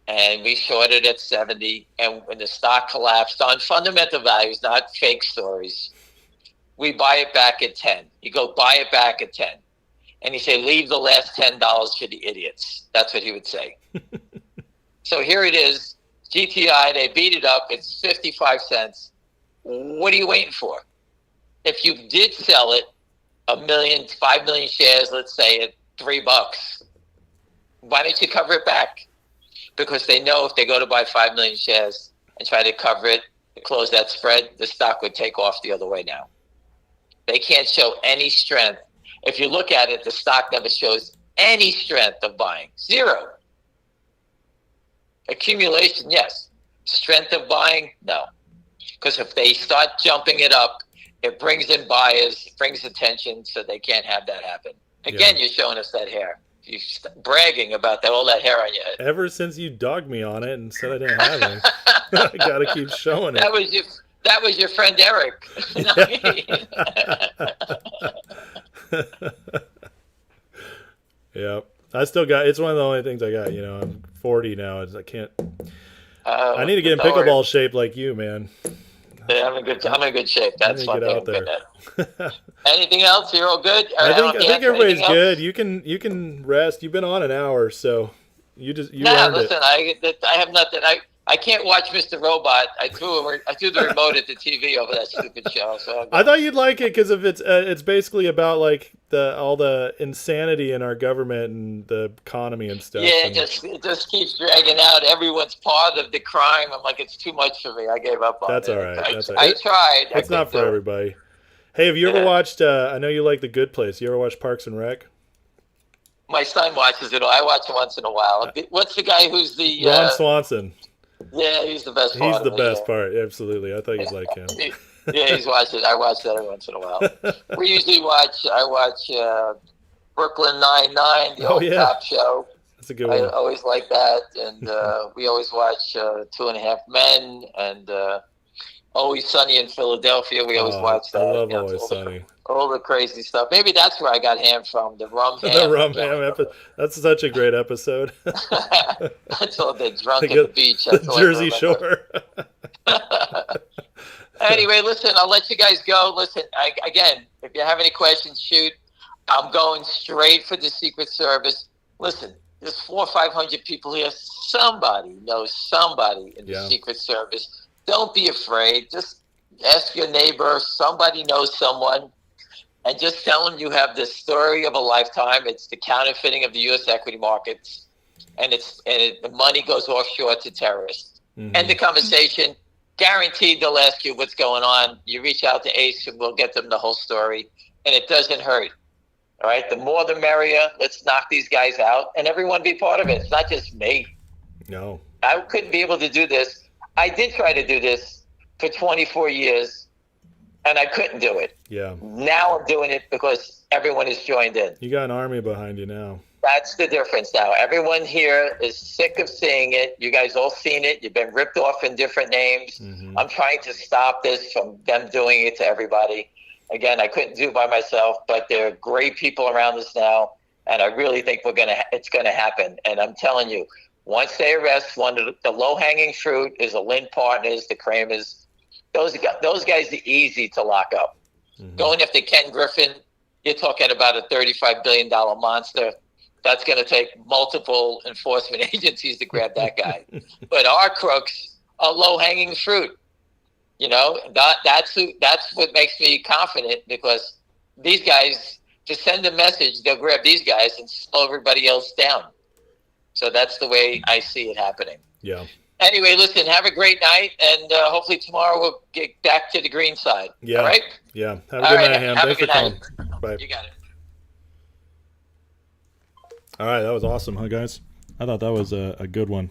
and we shorted at 70. And when the stock collapsed on fundamental values, not fake stories, we buy it back at 10. You go buy it back at 10. And he said, leave the last $10 for the idiots. That's what he would say. So here it is, GTI, they beat it up. It's 55 cents. What are you waiting for? If you did sell it, 5 million shares, let's say at $3, why don't you cover it back? Because they know if they go to buy 5 million shares and try to cover it, to close that spread, the stock would take off the other way now. They can't show any strength. If you look at it, the stock never shows any strength of buying. Zero. Accumulation, yes. Strength of buying, no. Because if they start jumping it up, it brings in buyers, it brings attention, so they can't have that happen. Again, you're showing us that hair. You're bragging about all that hair on your head. Ever since you dogged me on it and said I didn't have any, I got to keep showing it. That was your friend Eric. Yeah, I still got. It's one of the only things I got. I'm 40 now. I can't. I need to get in pickleball shape like you, man. Yeah, I'm in good shape. That's one thing I'm good at. Anything else? You're all good. I think everybody's good. You can rest. You've been on an hour, so you earned listen, it. I have nothing. I can't watch Mr. Robot. I threw the remote at the TV over that stupid show. So I thought you'd like it because of it's basically about like all the insanity in our government and the economy and stuff. Yeah, it just keeps dragging out. Everyone's part of the crime. I'm like, it's too much for me. I gave up on it. That's all right. I tried. It's not for everybody. Hey, have you ever watched? I know you like The Good Place. You ever watched Parks and Rec? My son watches it. I watch it once in a while. What's the guy who's the? Ron Swanson. Yeah, he's the best He's part the of it. best Yeah. part. Absolutely. I thought you'd like him. Yeah, he's watching. I watch that every once in a while. We usually watch. I watch Brooklyn Nine-Nine, the old cop show. That's a good I one. always like that, and we always watch Two and a Half Men, and Always Sunny in Philadelphia. We always watch that. I love Always Sunny. All the crazy stuff. Maybe that's where I got ham from. The rum ham. The rum ham episode. That's such a great episode. That's all the drunk at the beach. That's Jersey Shore. Anyway, listen, I'll let you guys go. Listen, again, if you have any questions, shoot. I'm going straight for the Secret Service. Listen, there's 400 or 500 people here. Somebody knows somebody in the Secret Service. Don't be afraid. Just ask your neighbor. Somebody knows someone. And just tell them you have the story of a lifetime. It's the counterfeiting of the U.S. equity markets. And the money goes offshore to terrorists. Mm-hmm. End the conversation. Guaranteed they'll ask you what's going on. You reach out to Ace and we'll get them the whole story. And it doesn't hurt. All right? The more the merrier. Let's knock these guys out and everyone be part of it. It's not just me. No. I couldn't be able to do this. I did try to do this for 24 years and I couldn't do it. Yeah. Now I'm doing it because everyone has joined in. You got an army behind you now. That's the difference now. Everyone here is sick of seeing it. You guys all seen it. You've been ripped off in different names. Mm-hmm. I'm trying to stop this from them doing it to everybody. Again, I couldn't do it by myself, but there are great people around us now, and I really think it's gonna happen. And I'm telling you, once they arrest one of the low-hanging fruit is the Lynn Partners, the Kramers. Those guys are easy to lock up. Mm-hmm. Going after Ken Griffin, you're talking about a $35 billion monster. That's going to take multiple enforcement agencies to grab that guy. But our crooks are low-hanging fruit. You know, that's what makes me confident, because these guys, to send a message, they'll grab these guys and slow everybody else down. So that's the way I see it happening. Yeah. Anyway, listen, have a great night, and hopefully tomorrow we'll get back to the green side. Yeah. All right? Yeah. Have a good night, Ham. Thanks for calling. Bye. You got it. All right, that was awesome, huh, guys? I thought that was a good one.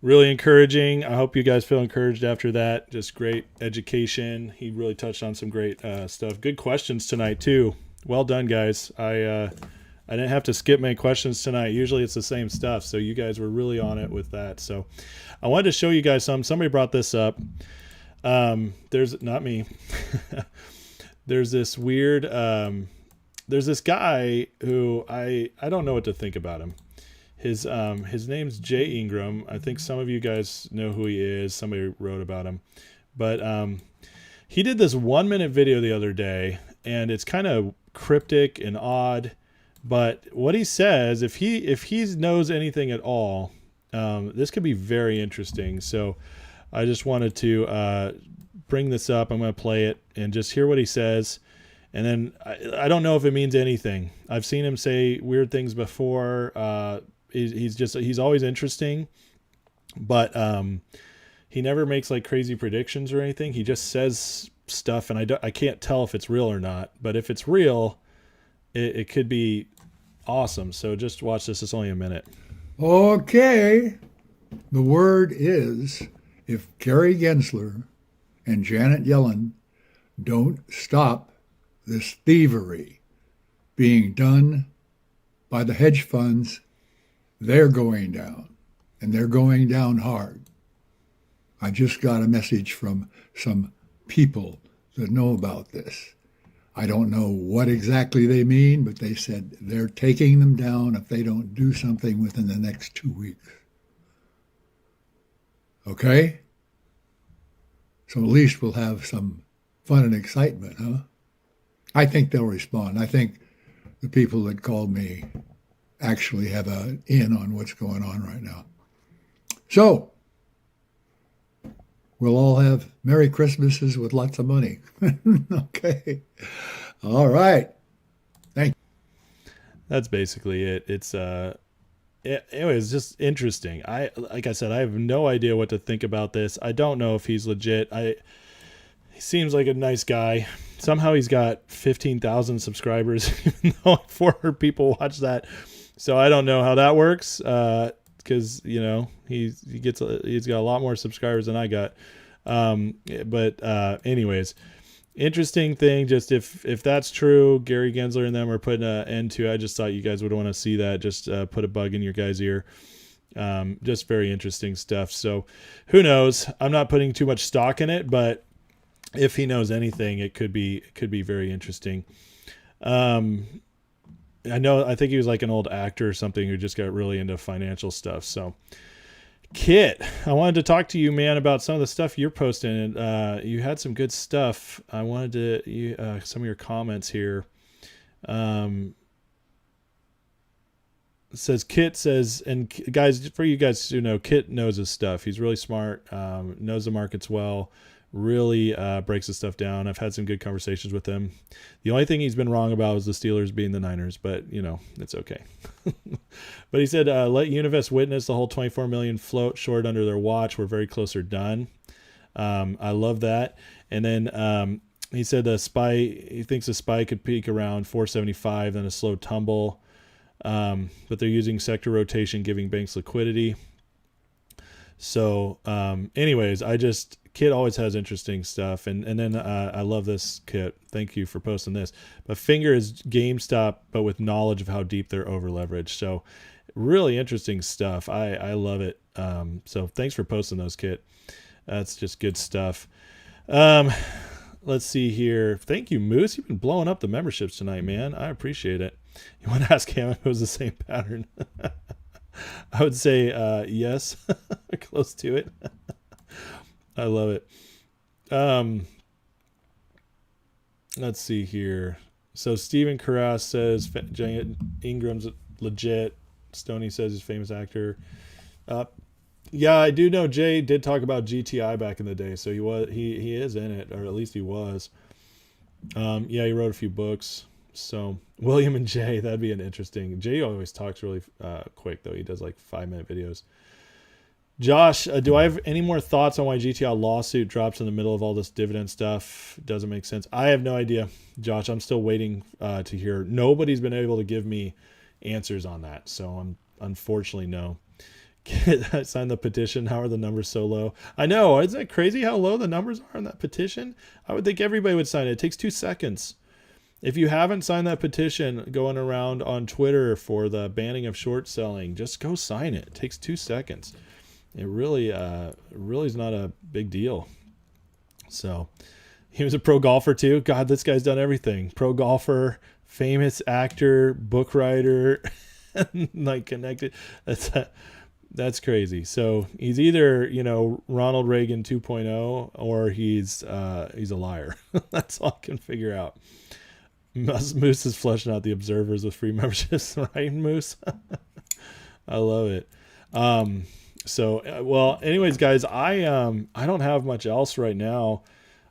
Really encouraging. I hope you guys feel encouraged after that. Just great education. He really touched on some great stuff. Good questions tonight, too. Well done, guys. I didn't have to skip many questions tonight. Usually it's the same stuff, so you guys were really on it with that. So I wanted to show you guys some. Somebody brought this up. There's not me. There's this weird... there's this guy who I don't know what to think about him. His name's Jay Ingram. I think some of you guys know who he is. Somebody wrote about him. But he did this 1-minute video the other day, and it's kind of cryptic and odd. But what he says, if he knows anything at all, this could be very interesting. So I just wanted to bring this up. I'm going to play it and just hear what he says. And then I don't know if it means anything. I've seen him say weird things before. He's always interesting, but he never makes like crazy predictions or anything. He just says stuff, and I can't tell if it's real or not. But if it's real, it could be awesome. So just watch this. It's only a minute. Okay. The word is, if Gary Gensler and Janet Yellen don't stop this thievery being done by the hedge funds, they're going down, and they're going down hard. I just got a message from some people that know about this. I don't know what exactly they mean, but they said they're taking them down if they don't do something within the next 2 weeks. Okay? So at least we'll have some fun and excitement, huh? I think they'll respond. I think the people that called me actually have an in on what's going on right now. So we'll all have Merry Christmases with lots of money. Okay. All right. Thank you. That's basically it. It's anyways, just interesting. Like I said, I have no idea what to think about this. I don't know if he's legit. He seems like a nice guy. Somehow he's got 15,000 subscribers, even though 400 people watch that. So I don't know how that works. Because he's got a lot more subscribers than I got. Anyways, interesting thing. Just if that's true, Gary Gensler and them are putting an end to. I just thought you guys would want to see that. Just put a bug in your guys' ear. Just very interesting stuff. So who knows? I'm not putting too much stock in it, but if he knows anything, it could be very interesting. I think he was like an old actor or something who just got really into financial stuff. So Kit, I wanted to talk to you, man, about some of the stuff you're posting. And you had some good stuff. I wanted to some of your comments here. Kit says, and guys, for you guys who know, Kit knows his stuff. He's really smart, knows the markets well, really breaks his stuff down. I've had some good conversations with him. The only thing he's been wrong about is the Steelers being the Niners, but it's okay. But he said, let Univest witness the whole 24 million float short under their watch. We're very close or done. I love that. And then he said he thinks the SPY could peak around 475, then a slow tumble. But they're using sector rotation, giving banks liquidity. So anyways, Kit always has interesting stuff. And then I love this, Kit. Thank you for posting this. But Finger is GameStop, but with knowledge of how deep they're over leveraged. So really interesting stuff. I love it. So thanks for posting those, Kit. That's just good stuff. Let's see here. Thank you, Moose. You've been blowing up the memberships tonight, man. I appreciate it. You want to ask him if it was the same pattern? I would say yes, close to it. I love it. Let's see here. So Stephen Carras says Ingram's legit. Stoney says he's a famous actor. Yeah, I do know Jay did talk about GTI back in the day, so he is in it, or at least he was. Yeah, he wrote a few books. So William and Jay, that'd be an interesting. Jay always talks really quick though. He does like 5-minute videos. Josh, do I have any more thoughts on why GTI lawsuit drops in the middle of all this dividend stuff? Doesn't make sense. I have no idea, Josh. I'm still waiting to hear. Nobody's been able to give me answers on that, so I'm unfortunately no. I signed the petition. How are the numbers so low? I know. Isn't it crazy how low the numbers are in that petition? I would think everybody would sign it. It takes 2 seconds. If you haven't signed that petition going around on Twitter for the banning of short selling, just go sign it. It takes 2 seconds. It really is not a big deal. So he was a pro golfer too. God, this guy's done everything. Pro golfer, famous actor, book writer, like connected. That's crazy. So he's either, Ronald Reagan 2.0 or he's a liar. That's all I can figure out. Moose is fleshing out the observers with free memberships, right, Moose? I love it. Anyways, guys, I don't have much else right now.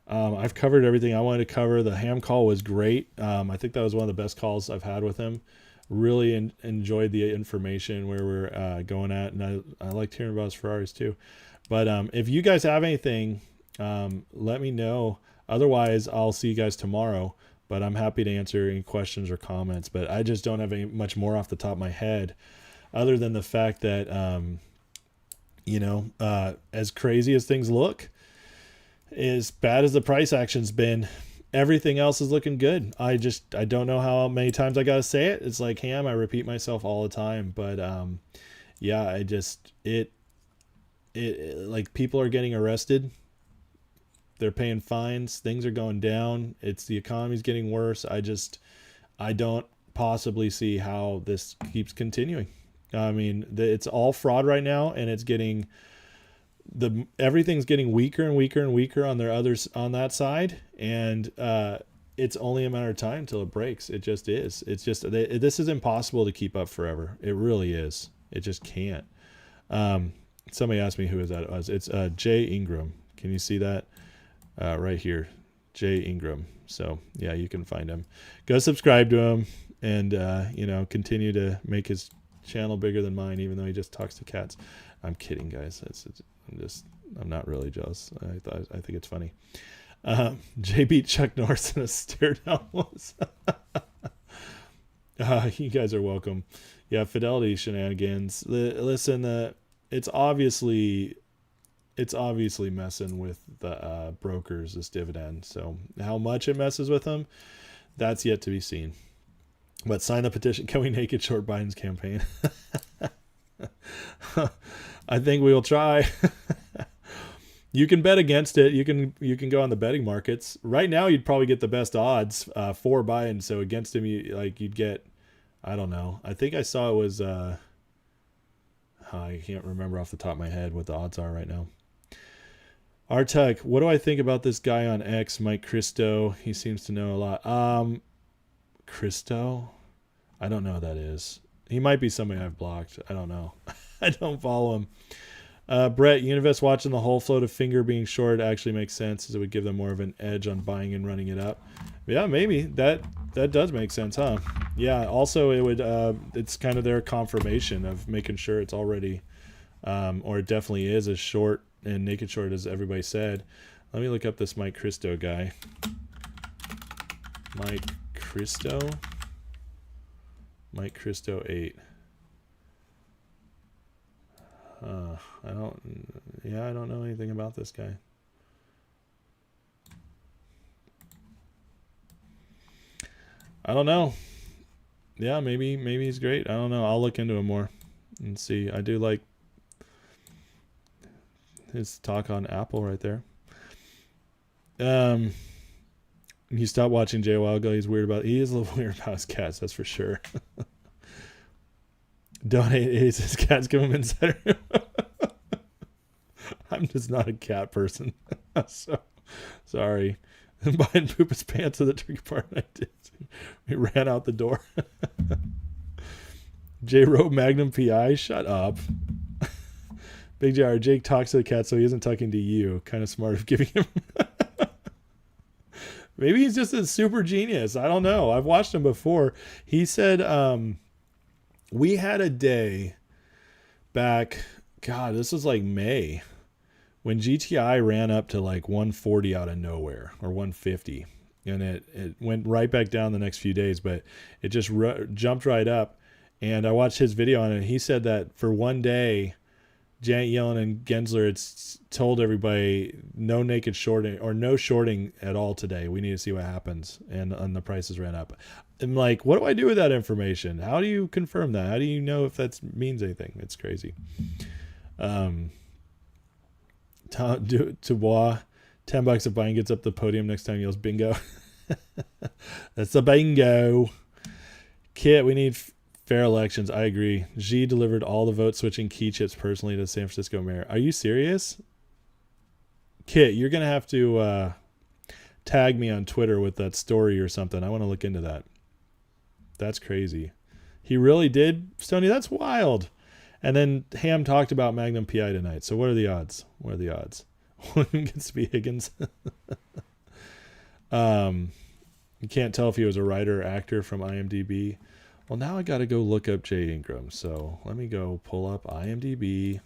I've covered everything I wanted to cover. The ham call was great. I think that was one of the best calls I've had with him. Really enjoyed the information where we're going at, and I liked hearing about his Ferraris too. But if you guys have anything, let me know. Otherwise, I'll see you guys tomorrow. But I'm happy to answer any questions or comments. But I just don't have much more off the top of my head, other than the fact that, as crazy as things look, as bad as the price action's been, everything else is looking good. I don't know how many times I got to say it. It's like ham. I repeat myself all the time. But yeah, like people are getting arrested. They're paying fines. Things are going down. The economy's getting worse. I don't possibly see how this keeps continuing. I mean, it's all fraud right now, and it's everything's getting weaker and weaker and weaker on that side, and it's only a matter of time until it breaks. It just is. It's just this is impossible to keep up forever. It really is. It just can't. Somebody asked me who that was. It's Jay Ingram. Can you see that? Right here, Jay Ingram. So yeah, you can find him. Go subscribe to him, and continue to make his channel bigger than mine, even though he just talks to cats. I'm kidding, guys. I'm not really jealous. I think it's funny. Jay beat Chuck Norris in a stare down once. You guys are welcome. Yeah, Fidelity shenanigans. Listen, it's obviously messing with the brokers, this dividend. So how much it messes with them, that's yet to be seen. But sign the petition. Can we naked short Biden's campaign? I think we will try. You can bet against it. You can go on the betting markets. Right now, you'd probably get the best odds for Biden. So against him, you'd get, I don't know. I think I saw it was. I can't remember off the top of my head what the odds are right now. Artec, what do I think about this guy on X, Mike Christo? He seems to know a lot. Christo? I don't know who that is. He might be somebody I've blocked. I don't know. I don't follow him. Brett, Univest watching the whole float of finger being short actually makes sense, as it would give them more of an edge on buying and running it up. Yeah, maybe. That does make sense, huh? Yeah, also it would it's kind of their confirmation of making sure it's already or it definitely is as short and naked short as everybody said. Let me look up this Mike Christo guy. Mike Christo 8. I don't know anything about this guy. I don't know. Yeah, maybe he's great. I don't know. I'll look into him more and see. I do like his talk on Apple right there. He stopped watching Jay a while ago. He is a little weird about his cats, that's for sure. Donate his cats, give him insider. I'm just not a cat person. So sorry. Biden poop his pants at the turkey party. I did. We ran out the door. J wrote Magnum PI. Shut up. Big JR, Jake talks to the cat, so he isn't talking to you. Kind of smart of giving him. Maybe he's just a super genius. I don't know. I've watched him before. He said, we had a day back, God, this was like May, when GTI ran up to like 140 out of nowhere, or 150. And it went right back down the next few days, but it just jumped right up. And I watched his video on it. He said that for one day, Janet Yellen and Gensler had told everybody no naked shorting or no shorting at all today. We need to see what happens. And the prices ran up. I'm like, what do I do with that information? How do you confirm that? How do you know if that means anything? It's crazy. Dubois, $10 if Biden gets up the podium next time, yells bingo. That's a bingo. Kit, we need fair elections. I agree. Xi delivered all the vote switching key chips personally to the San Francisco mayor. Are you serious? Kit, you're going to have to tag me on Twitter with that story or something. I want to look into that. That's crazy. He really did, Stoney? That's wild. And then Ham talked about Magnum PI tonight. So what are the odds? One gets to be Higgins. You can't tell if he was a writer or actor from IMDb. Well, now I got to go look up Jay Ingram. So let me go pull up IMDb.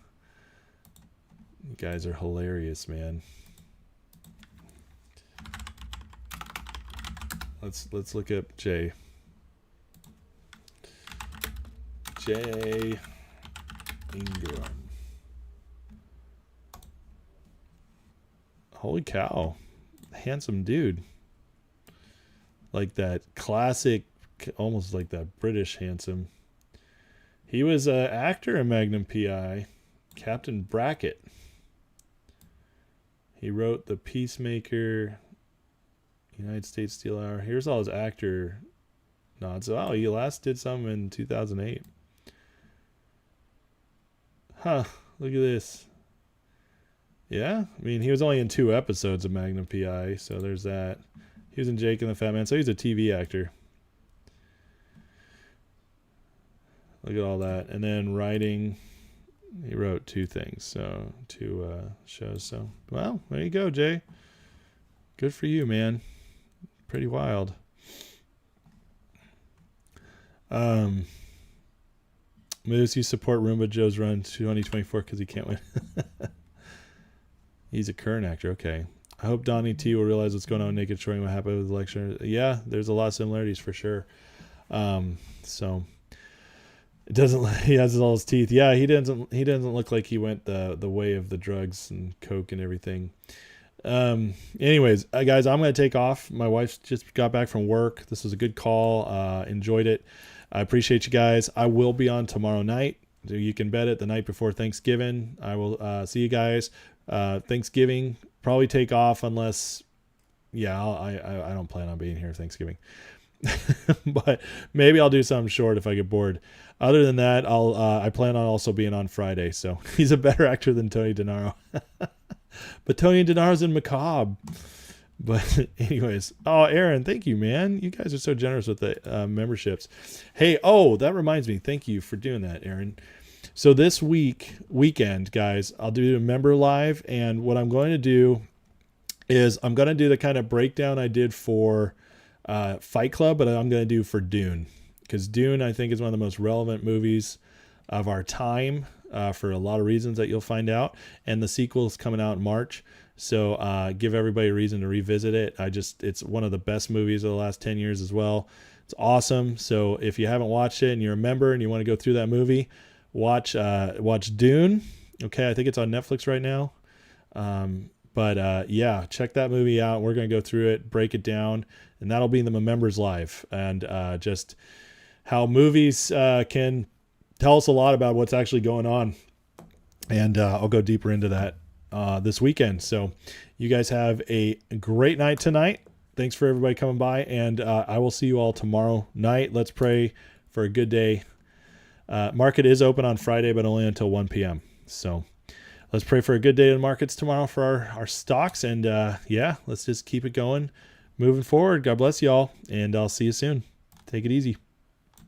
You guys are hilarious, man. Let's look up Jay. Jay Ingram. Holy cow. Handsome dude. Like that classic, almost like that British handsome. He was an actor in Magnum PI. Captain Brackett. He wrote The Peacemaker, United States Steel Hour. Here's all his actor nods. Oh, he last did some in 2008. Huh, look at this. Yeah, I mean, he was only in 2 episodes of Magnum PI, so there's that. He was in Jake and the Fat Man, so he's a TV actor. Look at all that. And then writing, he wrote 2 things, so 2 shows. So, well, there you go, Jay. Good for you, man. Pretty wild. Moose, you support Roomba Joe's run 2024 because he can't win. He's a current actor. Okay. I hope Donnie T will realize what's going on naked, showing what happened with the lecture. Yeah, there's a lot of similarities for sure. So it doesn't. He has all his teeth. Yeah, he doesn't. He doesn't look like he went the way of the drugs and coke and everything. Anyways, guys, I'm gonna take off. My wife just got back from work. This was a good call. Enjoyed it. I appreciate you guys. I will be on tomorrow night. So you can bet it, the night before Thanksgiving. I will see you guys. Thanksgiving, probably take off unless, yeah, I don't plan on being here Thanksgiving. But maybe I'll do something short if I get bored. Other than that, I plan on also being on Friday. So he's a better actor than Tony DiNaro. But Tony DiNaro's in Macabre. But anyways, oh, Aaron, thank you, man. You guys are so generous with the memberships. Hey, oh, that reminds me. Thank you for doing that, Aaron. So this weekend, guys, I'll do a member live. And what I'm going to do is I'm going to do the kind of breakdown I did for Fight Club, but I'm going to do for Dune. Because Dune, I think, is one of the most relevant movies of our time for a lot of reasons that you'll find out. And the sequel is coming out in March. So give everybody a reason to revisit it. It's one of the best movies of the last 10 years as well. It's awesome. So if you haven't watched it and you're a member and you want to go through that movie, watch Dune. Okay, I think it's on Netflix right now. But yeah, check that movie out. We're going to go through it, break it down, and that'll be in the members live. And just how movies can tell us a lot about what's actually going on. And I'll go deeper into that this weekend. So you guys have a great night tonight. Thanks for everybody coming by, and I will see you all tomorrow night. Let's pray for a good day. Market is open on Friday, but only until 1 p.m. So let's pray for a good day in the markets tomorrow for our stocks. And yeah, let's just keep it going, moving forward. God bless y'all, and I'll see you soon. Take it easy.